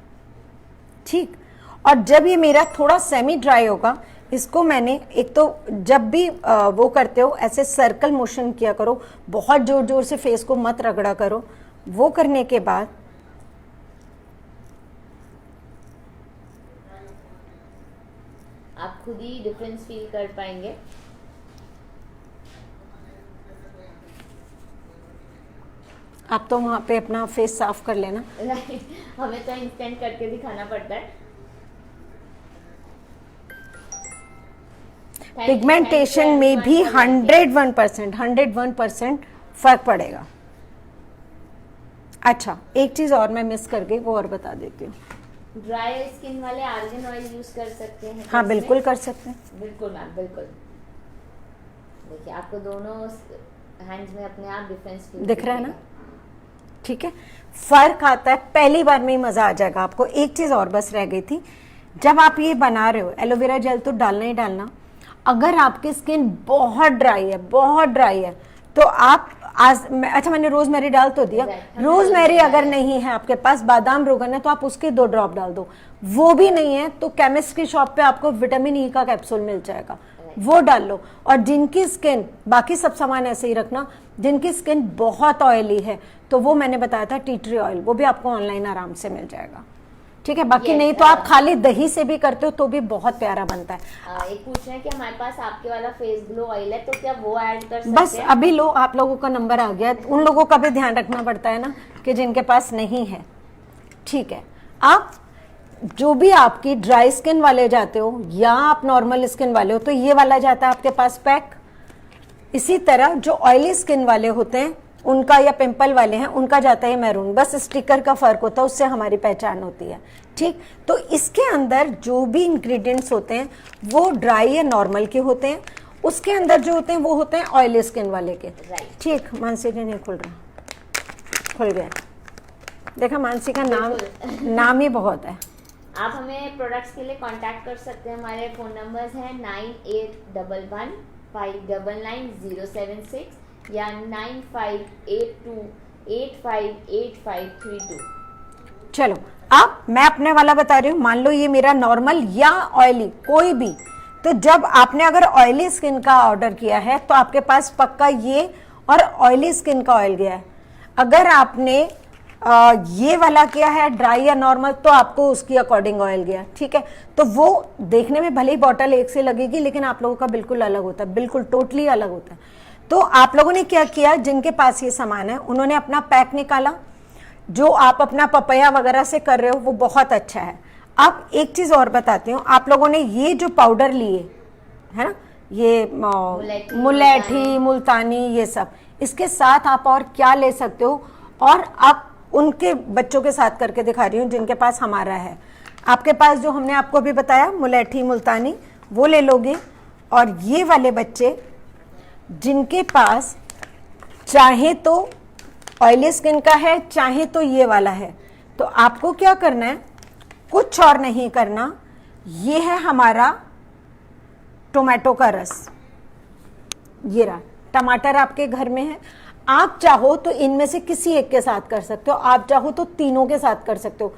ठीक। और जब ये मेरा थोड़ा सेमी ड्राई होगा, इसको मैंने एक तो जब भी वो करते हो ऐसे सर्कल मोशन किया करो, बहुत जोर जोर से फेस को मत रगड़ा करो। वो करने के बाद आप खुद ही डिफरेंस फील कर पाएंगे। आप तो वहाँ पे अपना फेस साफ कर लेना। हमें तो इंस्टेंट करके दिखाना पड़ता है। पिगमेंटेशन में भी 101% फर्क पड़ेगा। अच्छा, एक चीज और मैं मिस कर गई, वो और बता देती हूँ। ड्राई स्किन वाले आर्गन ऑयल यूज कर सकते हैं। हाँ, बिल्कुल कर सकते हैं। बिल्कुल मैम, बिल्कुल। देखिए, आपको दोनों हैंड्स में अपने आप डिफरेंस दिख रहा है ना, ठीक है। फर्क आता है, पहली बार में ही मजा आ जाएगा आपको। एक चीज और बस रह गई थी, जब आप ये बना रहे हो, एलोवेरा जेल तो डालना ही डालना। अगर आपकी स्किन बहुत ड्राई है तो आप अच्छा, मैंने रोजमेरी डाल तो दिया। रोजमेरी अगर नहीं है आपके पास, बादाम रोगन है, तो आप उसके 2 ड्रॉप डाल दो। वो भी नहीं है तो केमिस्ट की शॉप पे आपको विटामिन ई का कैप्सूल मिल जाएगा, वो डाल लो। और जिनकी स्किन, बाकी सब सामान ऐसे ही रखना, जिनकी स्किन बहुत ऑयली है तो वो मैंने बताया था टी ट्री ऑयल, वो भी आपको ऑनलाइन आराम से मिल जाएगा, ठीक है। बाकी नहीं तो आप खाली दही से भी करते हो तो भी बहुत प्यारा बनता है। एक पूछ रहे हैं कि हमारे पास आपके वाला फेस ग्लो ऑयल है, तो क्या वो ऐड कर सकते बस हैं? अभी लो, आप लोगों का नंबर आ गया, उन लोगों का भी ध्यान रखना पड़ता है ना कि जिनके पास नहीं है, ठीक है। आप जो भी आपकी ड्राई स्किन वाले जाते हो या आप नॉर्मल स्किन वाले हो तो ये वाला जाता है आपके पास पैक। इसी तरह जो ऑयली स्किन वाले होते हैं उनका, या पिंपल वाले हैं उनका जाता है मैरून। बस स्टिकर का फर्क होता है, उससे हमारी पहचान होती है, ठीक। तो इसके अंदर जो भी इंग्रेडिएंट्स होते हैं वो ड्राई या नॉर्मल के होते हैं, उसके अंदर जो होते हैं वो होते हैं ऑयली स्किन वाले के, ठीक। मानसी जी नहीं खुल रहा, खुल गया। देखा, मानसी का नाम ही बहुत है। आप हमें प्रोडक्ट्स के लिए कांटेक्ट कर सकते हैं। हमारे फ़ोन नंबर्स हैं 9811599076 या 9582858532। चलो, अब मैं अपने वाला बता रही हूँ। मान लो ये मेरा नॉर्मल या ऑयली कोई भी, तो जब आपने अगर ऑयली स्किन का ऑर्डर किया है तो आपके पास पक्का ये और ऑयली स्किन का ऑयल गया है। अगर आपने ये वाला किया है ड्राई या नॉर्मल तो आपको उसकी अकॉर्डिंग ऑयल गया, ठीक है। तो वो देखने में भले ही बॉटल एक से लगेगी लेकिन आप लोगों का बिल्कुल अलग होता है, बिल्कुल टोटली अलग होता है। तो आप लोगों ने क्या किया, जिनके पास ये सामान है उन्होंने अपना पैक निकाला। जो आप अपना पपैया वगैरह से कर रहे हो वो बहुत अच्छा है। अब एक चीज और बताती हूँ, आप लोगों ने ये जो पाउडर लिए है ना, ये मुलेठी, मुल्तानी, ये सब, इसके साथ आप और क्या ले सकते हो, और आप उनके बच्चों के साथ करके दिखा रही हूँ जिनके पास हमारा है। आपके पास जो हमने आपको भी बताया मुलेठी, मुल्तानी, वो ले लोगे। और ये वाले बच्चे जिनके पास चाहे तो ऑयली स्किन का है चाहे तो ये वाला है, तो आपको क्या करना है, कुछ और नहीं करना। ये है हमारा टोमेटो का रस, ये रहा। टमाटर आपके घर में है, आप चाहो तो इनमें से किसी एक के साथ कर सकते हो, आप चाहो तो तीनों के साथ कर सकते हो।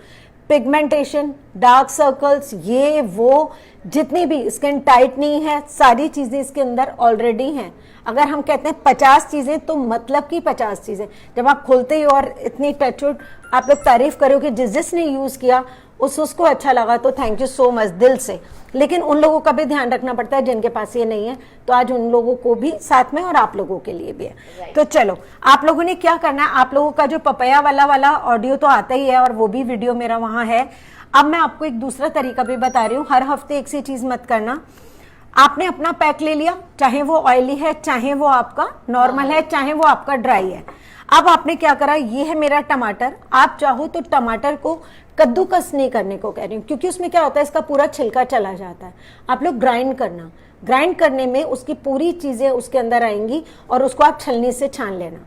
पिगमेंटेशन, डार्क सर्कल्स, ये वो जितनी भी स्किन टाइट नहीं है, सारी चीजें इसके अंदर ऑलरेडी हैं। अगर हम कहते हैं 50 चीजें तो मतलब की 50 चीजें। जब आप खोलते ही और इतनी टचवुड आप लोग तारीफ करो कि जिसने यूज किया उसको अच्छा लगा तो थैंक यू सो मच दिल से। लेकिन उन लोगों का भी ध्यान रखना पड़ता है जिनके पास ये नहीं है, तो आज उन लोगों को भी साथ में और आप लोगों के लिए भी है। तो चलो आप लोगों ने क्या करना है, आप लोगों का जो पपैया वाला ऑडियो तो आता ही है और वो भी वीडियो मेरा वहां है। अब मैं आपको एक दूसरा तरीका भी बता रही हूँ, हर हफ्ते एक सी चीज मत करना। आपने अपना पैक ले लिया, चाहे वो ऑयली है, चाहे वो आपका नॉर्मल है, चाहे वो आपका ड्राई है। अब आपने क्या करा, ये है मेरा टमाटर, आप चाहो तो टमाटर को कद्दूकस नहीं करने को कह रही हूँ, क्योंकि उसमें क्या होता है इसका पूरा छिलका चला जाता है। आप लोग ग्राइंड करना, ग्राइंड करने में उसकी पूरी चीजें उसके अंदर आएंगी और उसको आप छलनी से छान लेना,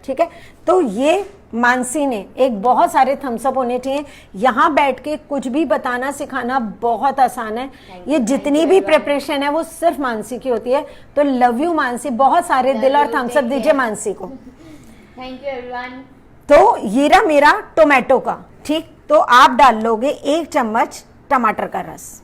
ठीक है। तो ये मानसी ने एक बहुत सारे थम्सअप होने चाहिए। यहाँ बैठ के कुछ भी बताना सिखाना बहुत आसान है, ये जितनी भी प्रिपरेशन है वो सिर्फ मानसी की होती है। तो लव यू मानसी, बहुत सारे दिल और थम्सअप दीजिए मानसी को। Thank you everyone. तो ये रहा मेरा टोमेटो का, ठीक। तो आप डाल लोगे 1 चम्मच टमाटर का रस।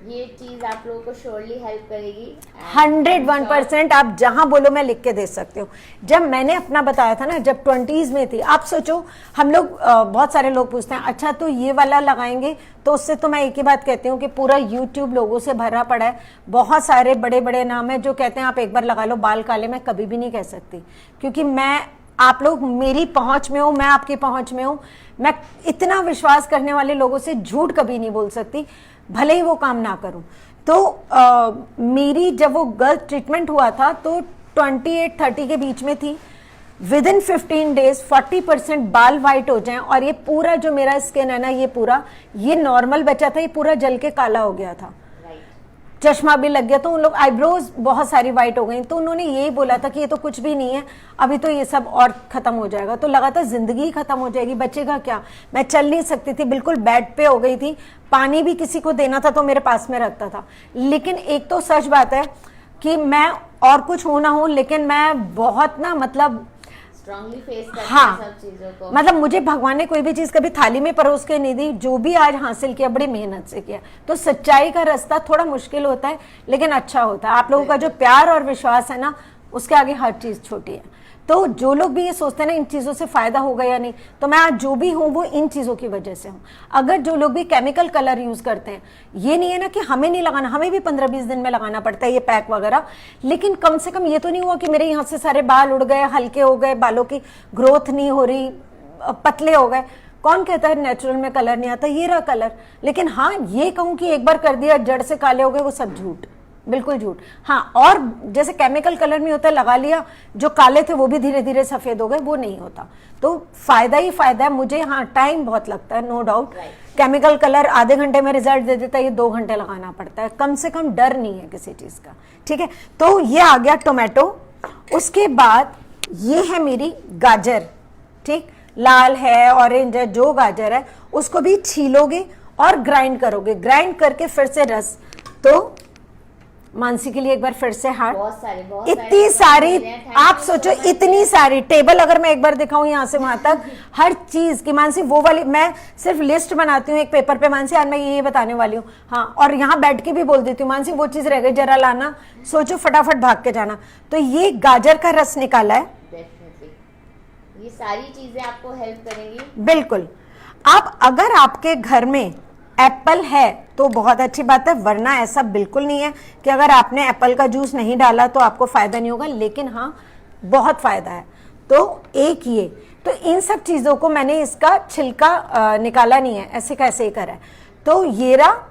ये चीज आप लोगों को श्योरली हेल्प करेगी 101%। आप जहां बोलो मैं लिख के दे सकती हूँ। जब मैंने अपना बताया था ना, जब 20s में थी, आप सोचो हम लोग बहुत सारे लोग पूछते हैं अच्छा तो ये वाला लगाएंगे, तो उससे तो मैं एक ही बात कहती हूँ कि पूरा YouTube लोगों से भरा पड़ा है। बहुत सारे बड़े बड़े नाम है जो कहते हैं आप एक बार लगा लो बाल काले। मैं कभी भी नहीं कह सकती, क्योंकि मैं, आप लोग मेरी पहुंच में हो, मैं आपकी पहुंच में हूं। मैं इतना विश्वास करने वाले लोगों से झूठ कभी नहीं बोल सकती, भले ही वो काम ना करूं। तो मेरी जब वो गर्ल ट्रीटमेंट हुआ था तो 28-30 के बीच में थी। विद इन 15 डेज 40% बाल वाइट हो जाएं, और ये पूरा जो मेरा स्किन है ना, ये पूरा, ये नॉर्मल बचा था, ये पूरा जल के काला हो गया था। चश्मा भी लग गया, तो उन लोग आईब्रोज बहुत सारी वाइट हो गई। तो उन्होंने यही बोला था कि ये तो कुछ भी नहीं है, अभी तो ये सब और खत्म हो जाएगा। तो लगा था जिंदगी ही खत्म हो जाएगी, बचेगा क्या। मैं चल नहीं सकती थी, बिल्कुल बेड पे हो गई थी। पानी भी किसी को देना था तो मेरे पास में रखता था। लेकिन एक तो सच बात है कि मैं और कुछ हो ना हो, लेकिन मैं बहुत ना, मतलब स्ट्रांगली फेस करते हाँ, सब चीजों को। मतलब मुझे भगवान ने कोई भी चीज कभी थाली में परोस के नहीं दी। जो भी आज हासिल किया बड़ी मेहनत से किया। तो सच्चाई का रास्ता थोड़ा मुश्किल होता है, लेकिन अच्छा होता है। आप लोगों का जो प्यार और विश्वास है ना, उसके आगे हर चीज छोटी है। तो जो लोग भी ये सोचते हैं ना इन चीजों से फायदा होगा या नहीं, तो मैं आज जो भी हूं वो इन चीजों की वजह से हूं। अगर जो लोग भी केमिकल कलर यूज करते हैं, ये नहीं है ना कि हमें नहीं लगाना, हमें भी 15-20 दिन में लगाना पड़ता है ये पैक वगैरह, लेकिन कम से कम ये तो नहीं हुआ कि मेरे यहाँ से सारे बाल उड़ गए, हल्के हो गए, बालों की ग्रोथ नहीं हो रही, पतले हो गए। कौन कहता है नेचुरल में कलर नहीं आता, ये रहा कलर। लेकिन हाँ, ये कहूं कि एक बार कर दिया जड़ से काले हो गए, वो सब झूठ, बिल्कुल झूठ। हाँ, और जैसे केमिकल कलर में होता है, लगा लिया, जो काले थे वो भी धीरे धीरे सफेद हो गए, वो नहीं होता। तो फायदा ही फायदा है। मुझे हाँ टाइम बहुत लगता है, नो डाउट। केमिकल कलर आधे घंटे में रिजल्ट दे देता है, ये 2 घंटे लगाना पड़ता है। कम से कम डर नहीं है किसी चीज का, ठीक है। तो ये आ गया टोमेटो। उसके बाद ये है मेरी गाजर, ठीक। लाल है, ऑरेंज है, जो गाजर है उसको भी छीलोगे और ग्राइंड करोगे। ग्राइंड करके फिर से रस, तो मानसी के लिए एक बार फिर से हार्ट, बहुत इतनी सारी, आप सोचो इतनी सारी टेबल अगर मैं एक बार दिखाऊं यहाँ से वहां तक, हर चीज की मानसी वो वाली, मैं सिर्फ लिस्ट बनाती हूँ एक पेपर पे, मानसी आज मैं ये बताने वाली हूँ, हाँ, और यहाँ बैठ के भी बोल देती हूँ मानसी वो चीज रह गई जरा लाना, सोचो फटाफट भाग के जाना। तो ये गाजर का रस निकाला है, ये सारी चीजें आपको हेल्प करेंगी बिल्कुल। अब अगर आपके घर में एप्पल है तो बहुत अच्छी बात है, वरना ऐसा बिल्कुल नहीं है कि अगर आपने एप्पल का जूस नहीं डाला तो आपको फायदा नहीं होगा, लेकिन हाँ बहुत फायदा है। तो एक ये, तो इन सब चीजों को मैंने इसका छिलका निकाला नहीं है, ऐसे कैसे ही करा है। तो ये रहा,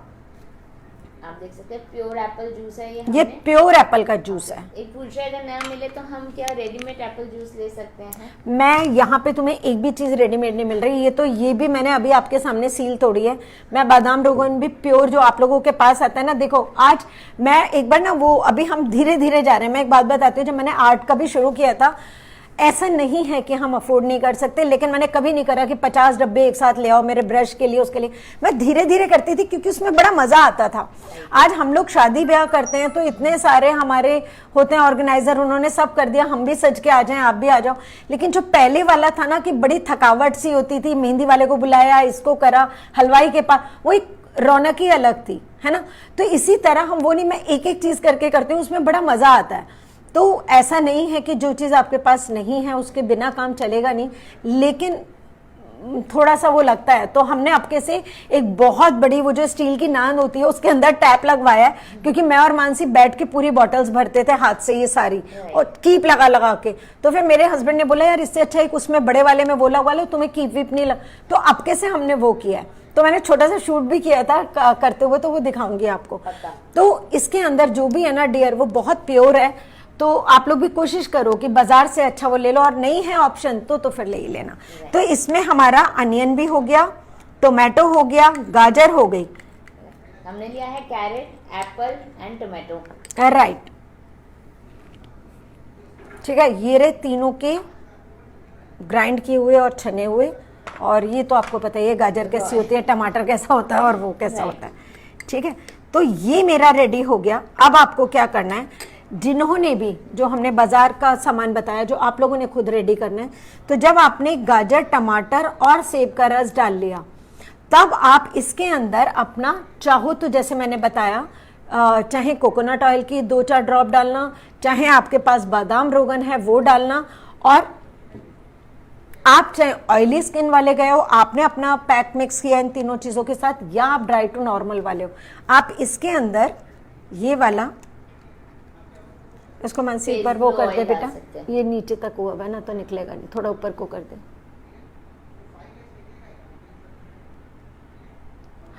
आप देख सकते हैं प्योर एप्पल जूस है ये प्योर एप्पल का जूस है। एक पूछ रहे अगर नया मिले तो हम क्या रेडीमेड एप्पल जूस ले सकते हैं? मैं यहाँ पे तुम्हें एक भी चीज रेडीमेड नहीं मिल रही। ये तो ये भी मैंने अभी आपके सामने सील तोड़ी है। मैं बादाम रोगन भी प्योर जो आप लोगों के पास आता है ना, देखो आज मैं एक बार ना वो, अभी हम धीरे धीरे जा रहे हैं। मैं एक बात बताती हूँ, जब मैंने आर्ट का भी शुरू किया था, ऐसा नहीं है कि हम अफोर्ड नहीं कर सकते, लेकिन मैंने कभी नहीं करा कि 50 डब्बे एक साथ ले आओ मेरे ब्रश के लिए, उसके लिए। मैं धीरे धीरे करती थी क्योंकि उसमें बड़ा मजा आता था। आज हम लोग शादी ब्याह करते हैं तो इतने सारे हमारे होते हैं ऑर्गेनाइजर, उन्होंने सब कर दिया, हम भी सज के आ जाएं, आप भी आ जाओ। लेकिन जो पहले वाला था ना कि बड़ी थकावट सी होती थी, मेहंदी वाले को बुलाया, इसको करा, हलवाई के पास, वो एक रौनक ही अलग थी, है ना। तो इसी तरह हम वो नहीं, मैं एक एक चीज करके करती हूँ, उसमें बड़ा मजा आता है। तो ऐसा नहीं है कि जो चीज़ आपके पास नहीं है उसके बिना काम चलेगा नहीं, लेकिन थोड़ा सा वो लगता है, तो हमने आपके से एक बहुत बड़ी वो जो स्टील की नान होती है उसके अंदर टैप लगवाया है, क्योंकि मैं और मानसी बैठ के पूरी बॉटल्स भरते थे हाथ से ये सारी, और कीप लगा लगा के। तो फिर मेरे हस्बैंड ने बोला यार इससे अच्छा एक उसमें बड़े वाले में वो लगवा लो, तुम्हें कीप वीप नहीं लग, तो आपके से हमने वो किया है। तो मैंने छोटा सा शूट भी किया था करते हुए, तो वो दिखाऊंगी आपको। तो इसके अंदर जो भी है ना डियर वो बहुत प्योर है, तो आप लोग भी कोशिश करो कि बाजार से अच्छा वो ले लो, और नहीं है ऑप्शन तो फिर ले ही लेना। तो इसमें हमारा अनियन भी हो गया, टोमेटो हो गया, गाजर हो गई, हमने लिया है carrot, apple and tomato. Right, ठीक है। ये रहे तीनों के ग्राइंड किए हुए और छने हुए, और ये तो आपको पता ही है गाजर कैसी होती है, टमाटर कैसा होता है और वो कैसा होता है, ठीक है। तो ये मेरा रेडी हो गया। अब आपको क्या करना है, जिन्होंने भी जो हमने बाजार का सामान बताया जो आप लोगों ने खुद रेडी करना है, तो जब आपने गाजर, टमाटर और सेब का रस डाल लिया, तब आप इसके अंदर अपना चाहो तो जैसे मैंने बताया, चाहे कोकोनट ऑयल की 2-4 ड्रॉप डालना, चाहे आपके पास बादाम रोगन है वो डालना, और आप चाहे ऑयली स्किन वाले गए हो, आपने अपना पैक मिक्स किया इन तीनों चीजों के साथ, या आप ड्राई टू नॉर्मल वाले हो, आप इसके अंदर ये वाला, इसको मानसी एक बार वो कर दे बेटा, ये नीचे तक हुआ है ना तो निकलेगा नहीं, थोड़ा ऊपर को कर दे,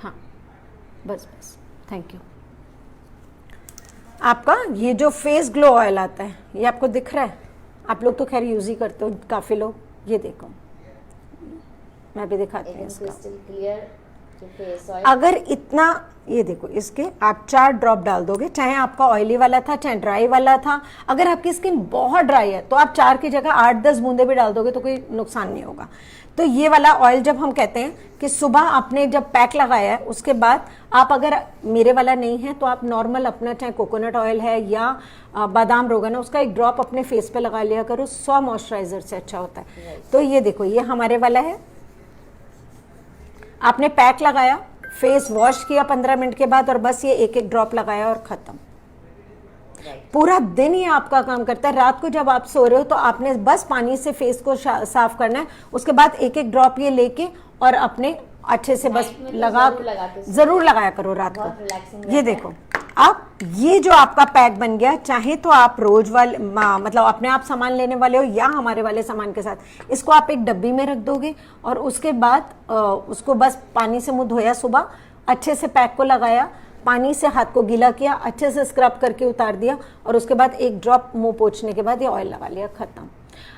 हाँ बस बस, थैंक यू। आपका ये जो फेस ग्लो ऑयल आता है ये आपको दिख रहा है, आप लोग तो खैर यूज ही करते हो काफी लोग, ये देखो मैं भी दिखाती हूँ इसका। अगर इतना, ये देखो इसके आप 4 ड्रॉप डाल दोगे, चाहे आपका ऑयली वाला था चाहे ड्राई वाला था। अगर आपकी स्किन बहुत ड्राई है तो आप 4 की जगह 8-10 बूंदे भी डाल दोगे तो कोई नुकसान नहीं होगा। तो ये वाला ऑयल जब हम कहते हैं कि सुबह आपने जब पैक लगाया है उसके बाद आप, अगर मेरे वाला नहीं है तो आप नॉर्मल अपना चाहे कोकोनट ऑयल है या बादाम रोगन है उसका एक ड्रॉप अपने फेस पे लगा लिया करो, 100 मॉइस्चराइजर से अच्छा होता है। तो ये देखो ये हमारे वाला है, आपने पैक लगाया, फेस वॉश किया 15 मिनट के बाद, और बस ये एक एक ड्रॉप लगाया और खत्म। पूरा दिन ये आपका काम करता है। रात को जब आप सो रहे हो तो आपने बस पानी से फेस को साफ करना है, उसके बाद एक एक ड्रॉप ये लेके और अपने अच्छे से बस जरूर लगाया करो रात को। ये देखो अब ये जो आपका पैक बन गया, चाहे तो आप रोज वाले मतलब अपने आप सामान लेने वाले हो या हमारे वाले सामान के साथ, इसको आप एक डब्बी में रख दोगे और उसके बाद उसको बस पानी से मुंह धोया, सुबह अच्छे से पैक को लगाया, पानी से हाथ को गीला किया, अच्छे से स्क्रब करके उतार दिया, और उसके बाद एक ड्रॉप मुंह पोंछने के बाद ये ऑयल लगा लिया, खत्म।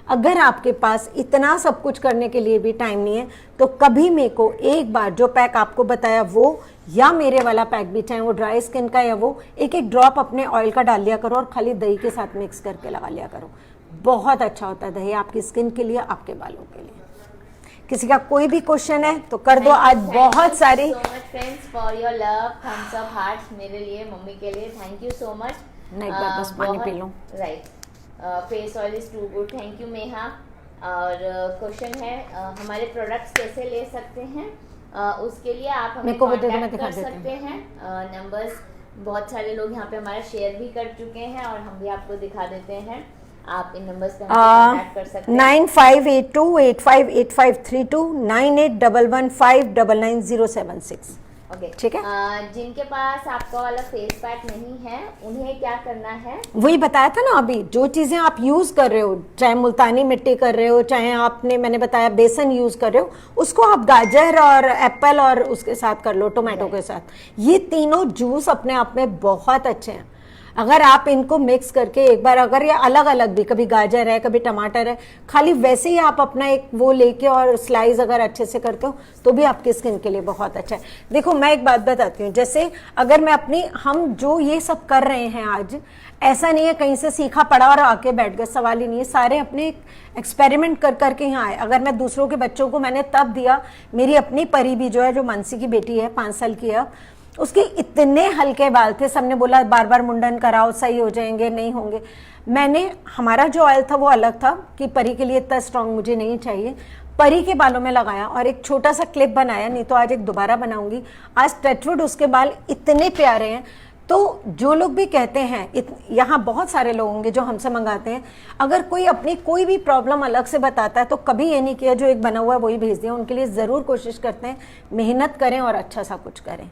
अगर आपके पास इतना सब कुछ करने के लिए भी टाइम नहीं है तो कभी मेरे को एक बार जो पैक आपको बताया वो, या मेरे वाला पैक भी, चाहे वो ड्राई स्किन का या वो, एक एक ड्रॉप अपने ऑयल का डाल लिया करो और खाली दही के साथ मिक्स करके लगा लिया करो। बहुत अच्छा होता है दही आपकी स्किन के लिए, आपके बालों के लिए। किसी का कोई भी क्वेश्चन है तो कर दो। आज बहुत सारी friends for your love, thumbs up hearts मेरे लिए, मम्मी के लिए, थैंक यू सो मच। नहीं बस पानी पी लो। Right, face oil is too good, thank you Meha. और क्वेश्चन है हमारे प्रोडक्ट्स कैसे ले सकते हैं, उसके लिए आप हमें कांटेक्ट कर सकते हैं। नंबर्स बहुत सारे लोग यहाँ पे हमारा शेयर भी कर चुके हैं और हम भी आपको दिखा देते हैं, आप इन नंबर्स पे कांटेक्ट कर सकते हैं। 9582858532 9811599076। ओके, ठीक है। जिनके पास आपका वाला फेस पैक नहीं है उन्हें क्या करना है, वही बताया था ना अभी, जो चीजें आप यूज कर रहे हो, चाहे मुल्तानी मिट्टी कर रहे हो, चाहे आपने मैंने बताया बेसन यूज कर रहे हो, उसको आप गाजर और एप्पल और उसके साथ कर लो, टोमेटो के साथ। ये तीनों जूस अपने आप में बहुत अच्छे हैं। अगर आप इनको मिक्स करके एक बार, अगर ये अलग अलग भी, कभी गाजर है कभी टमाटर है, खाली वैसे ही आप अपना एक वो लेके और स्लाइस अगर अच्छे से करते हो तो भी आपकी स्किन के लिए बहुत अच्छा है। देखो मैं एक बात बताती हूँ, जैसे अगर मैं अपनी, हम जो ये सब कर रहे हैं आज, ऐसा नहीं है कहीं से सीखा पड़ा और आके बैठ गए, सवाल ही नहीं है। सारे अपने एक्सपेरिमेंट कर करके यहाँ आए। अगर मैं दूसरों के बच्चों को मैंने तब दिया, मेरी अपनी परी भी जो है, जो मानसी की बेटी है 5 साल की है, उसके इतने हल्के बाल थे, सबने बोला बार बार मुंडन कराओ सही हो जाएंगे, नहीं होंगे। मैंने, हमारा जो ऑयल था वो अलग था कि परी के लिए इतना स्ट्रांग मुझे नहीं चाहिए, परी के बालों में लगाया और एक छोटा सा क्लिप बनाया, नहीं तो आज एक दोबारा बनाऊंगी। आज टचवुड उसके बाल इतने प्यारे हैं। तो जो लोग भी कहते हैं, यहाँ बहुत सारे लोग होंगे जो हमसे मंगाते हैं, अगर कोई अपनी कोई भी प्रॉब्लम अलग से बताता है तो कभी ये नहीं किया जो एक बना हुआ है वही भेज दिया। उनके लिए ज़रूर कोशिश करते हैं, मेहनत करें और अच्छा सा कुछ करें।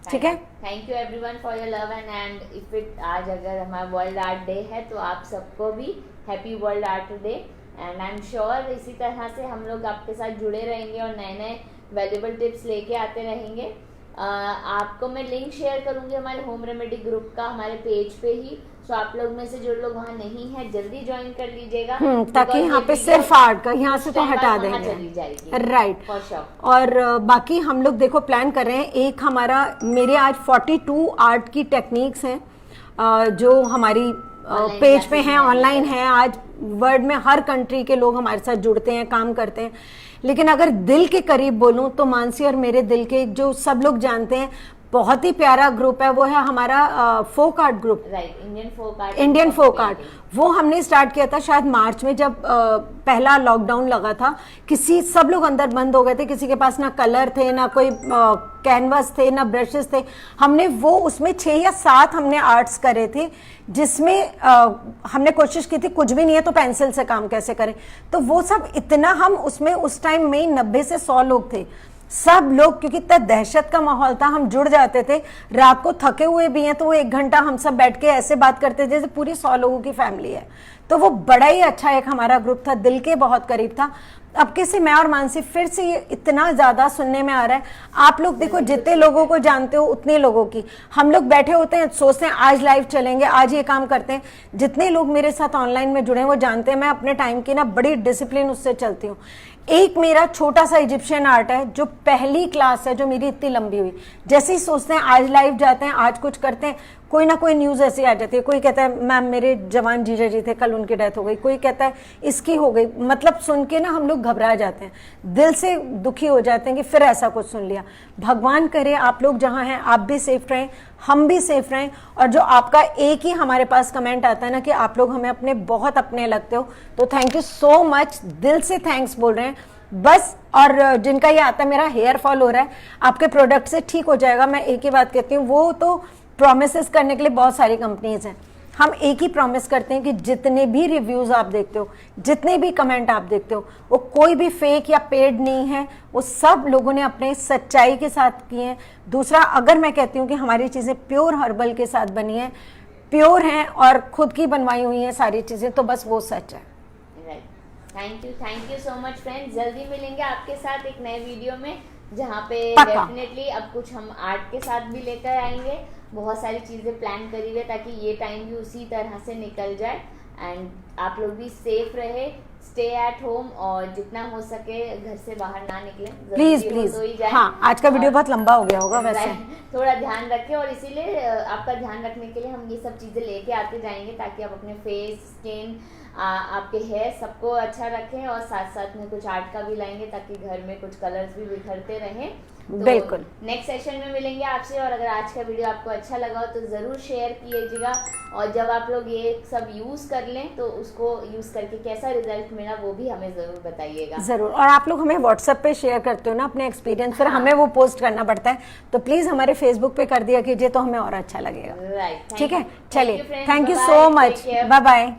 ठीक है, thank you everyone for your love and if it आज अगर हमारा वर्ल्ड आर्ट डे है तो आप सबको भी happy world art day. And I am sure इसी तरह से हम लोग आपके साथ जुड़े रहेंगे और नए नए वैल्यूबल टिप्स लेके आते रहेंगे। आपको मैं लिंक शेयर करूंगी हमारे होम रेमेडी ग्रुप का हमारे पेज पे ही, सो आप लोग में से जो लोग वहाँ नहीं है जल्दी ज्वाइन कर लीजिएगा, ताकि यहाँ पे सिर्फ आर्ट का यहाँ से तो हटा देंगे, चली जाएगी, राइट। और बाकी हम लोग देखो प्लान कर रहे हैं, एक हमारा मेरे आज 42 आर्ट की टेक्निक्स हैं जो हमारी पेज पे हैं, ऑनलाइन है। आज वर्ल्ड में हर कंट्री के लोग हमारे साथ जुड़ते हैं, काम करते हैं। लेकिन अगर दिल के करीब बोलूं तो मानसी और मेरे दिल के जो सब लोग जानते हैं बहुत ही प्यारा ग्रुप है, वो है हमारा folk art group, right, Indian folk art. वो हमने स्टार्ट किया था शायद मार्च में, जब पहला लॉकडाउन लगा था। सब लोग अंदर बंद हो गए थे, किसी के पास ना कलर थे, ना कोई कैनवस थे, ना ब्रशेस थे। हमने वो उसमें 6 या 7 हमने आर्ट्स करे थे, जिसमें हमने कोशिश की थी कुछ भी नहीं है तो पेंसिल से काम कैसे करें। तो वो सब इतना हम उसमें उस टाइम में 90 से 100 लोग थे, सब लोग, क्योंकि इतना दहशत का माहौल था, हम जुड़ जाते थे। रात को थके हुए भी हैं तो वो 1 घंटा हम सब बैठ के ऐसे बात करते थे जैसे पूरी 100 लोगों की फैमिली है। तो वो बड़ा ही अच्छा एक हमारा ग्रुप था, दिल के बहुत करीब था। अब किसी मैं और मानसी फिर से ये इतना ज्यादा सुनने में आ रहा है। आप लोग देखो जितने लोगों को जानते हो उतने लोगों की हम लोग बैठे होते हैं, सोचते हैं आज लाइव चलेंगे, आज ये काम करते हैं। जितने लोग मेरे साथ ऑनलाइन में जुड़े हैं वो जानते हैं मैं अपने टाइम की ना बड़ी डिसिप्लिन उससे चलती हूँ। एक मेरा छोटा सा इजिप्शियन आर्ट है जो पहली क्लास है, जो मेरी इतनी लंबी हुई। जैसे ही सोचते हैं आज लाइव जाते हैं, आज कुछ करते हैं, कोई ना कोई न्यूज़ ऐसी आ जाती है। कोई कहता है मैम मेरे जवान जीजा जी थे, कल उनकी डेथ हो गई। कोई कहता है इसकी हो गई। मतलब सुन के ना हम लोग घबरा जाते हैं, दिल से दुखी हो जाते हैं कि फिर ऐसा कुछ सुन लिया। भगवान करे आप लोग जहाँ हैं आप भी सेफ रहें, हम भी सेफ रहें। और जो आपका एक ही हमारे पास कमेंट आता है ना कि आप लोग हमें अपने बहुत अपने लगते हो, तो थैंक यू सो मच, दिल से थैंक्स बोल रहे हैं बस। और जिनका ये आता है मेरा हेयर फॉल हो रहा है, आपके प्रोडक्ट से ठीक हो जाएगा, मैं एक ही बात कहती हूँ। वो तो प्रोमिसेस करने के लिए बहुत सारी कंपनीज हैं, हम एक ही प्रॉमिस करते हैं कि जितने भी रिव्यूज आप देखते हो, जितने भी कमेंट आप देखते हो, वो कोई भी फेक या पेड नहीं है, वो सब लोगों ने अपने सच्चाई के साथ किए हैं। दूसरा, अगर मैं कहती हूँ कि हमारी चीज़ें प्योर हर्बल के साथ बनी है, प्योर हैं और खुद की बनवाई हुई हैं सारी चीज़ें, तो बस वो सच है। Thank you so much friends. जल्दी मिलेंगे आपके साथ एक नए वीडियो में, जहाँ पे डेफिनेटली अब कुछ हम आर्ट के साथ भी लेकर आएंगे। बहुत सारी चीज़ें प्लान करी हुई ताकि ये टाइम भी उसी तरह से निकल जाए एंड आप लोग भी सेफ रहे, स्टे एट होम और जितना हो सके घर से बाहर ना निकले, प्लीज। हाँ, आज का वीडियो बहुत लंबा हो गया होगा वैसे, थोड़ा ध्यान रखें। और इसीलिए आपका ध्यान रखने के लिए हम ये सब चीज़ें लेके आते जाएंगे ताकि आप अपने फेस, स्किन, आपके हेयर सबको अच्छा रखें और साथ साथ में कुछ आर्ट का भी लाएंगे ताकि घर में कुछ कलर्स भी बिखरते रहें। तो बिल्कुल नेक्स्ट सेशन में मिलेंगे आपसे। और अगर आज का वीडियो आपको अच्छा लगा हो तो ज़रूर शेयर कीजिएगा, और जब आप लोग ये सब यूज़ कर लें तो उसको यूज़ करके कैसा रिजल्ट मिला वो भी हमें ज़रूर बताइएगा। ज़रूर। और आप लोग हमें व्हाट्सएप पे शेयर करते हो ना अपने एक्सपीरियंस, फिर हमें वो पोस्ट करना पड़ता है, तो प्लीज़ हमारे फेसबुक पे कर दिया कीजिए तो हमें और अच्छा लगेगा। राइट, ठीक है, चलिए, thank you so much, bye bye.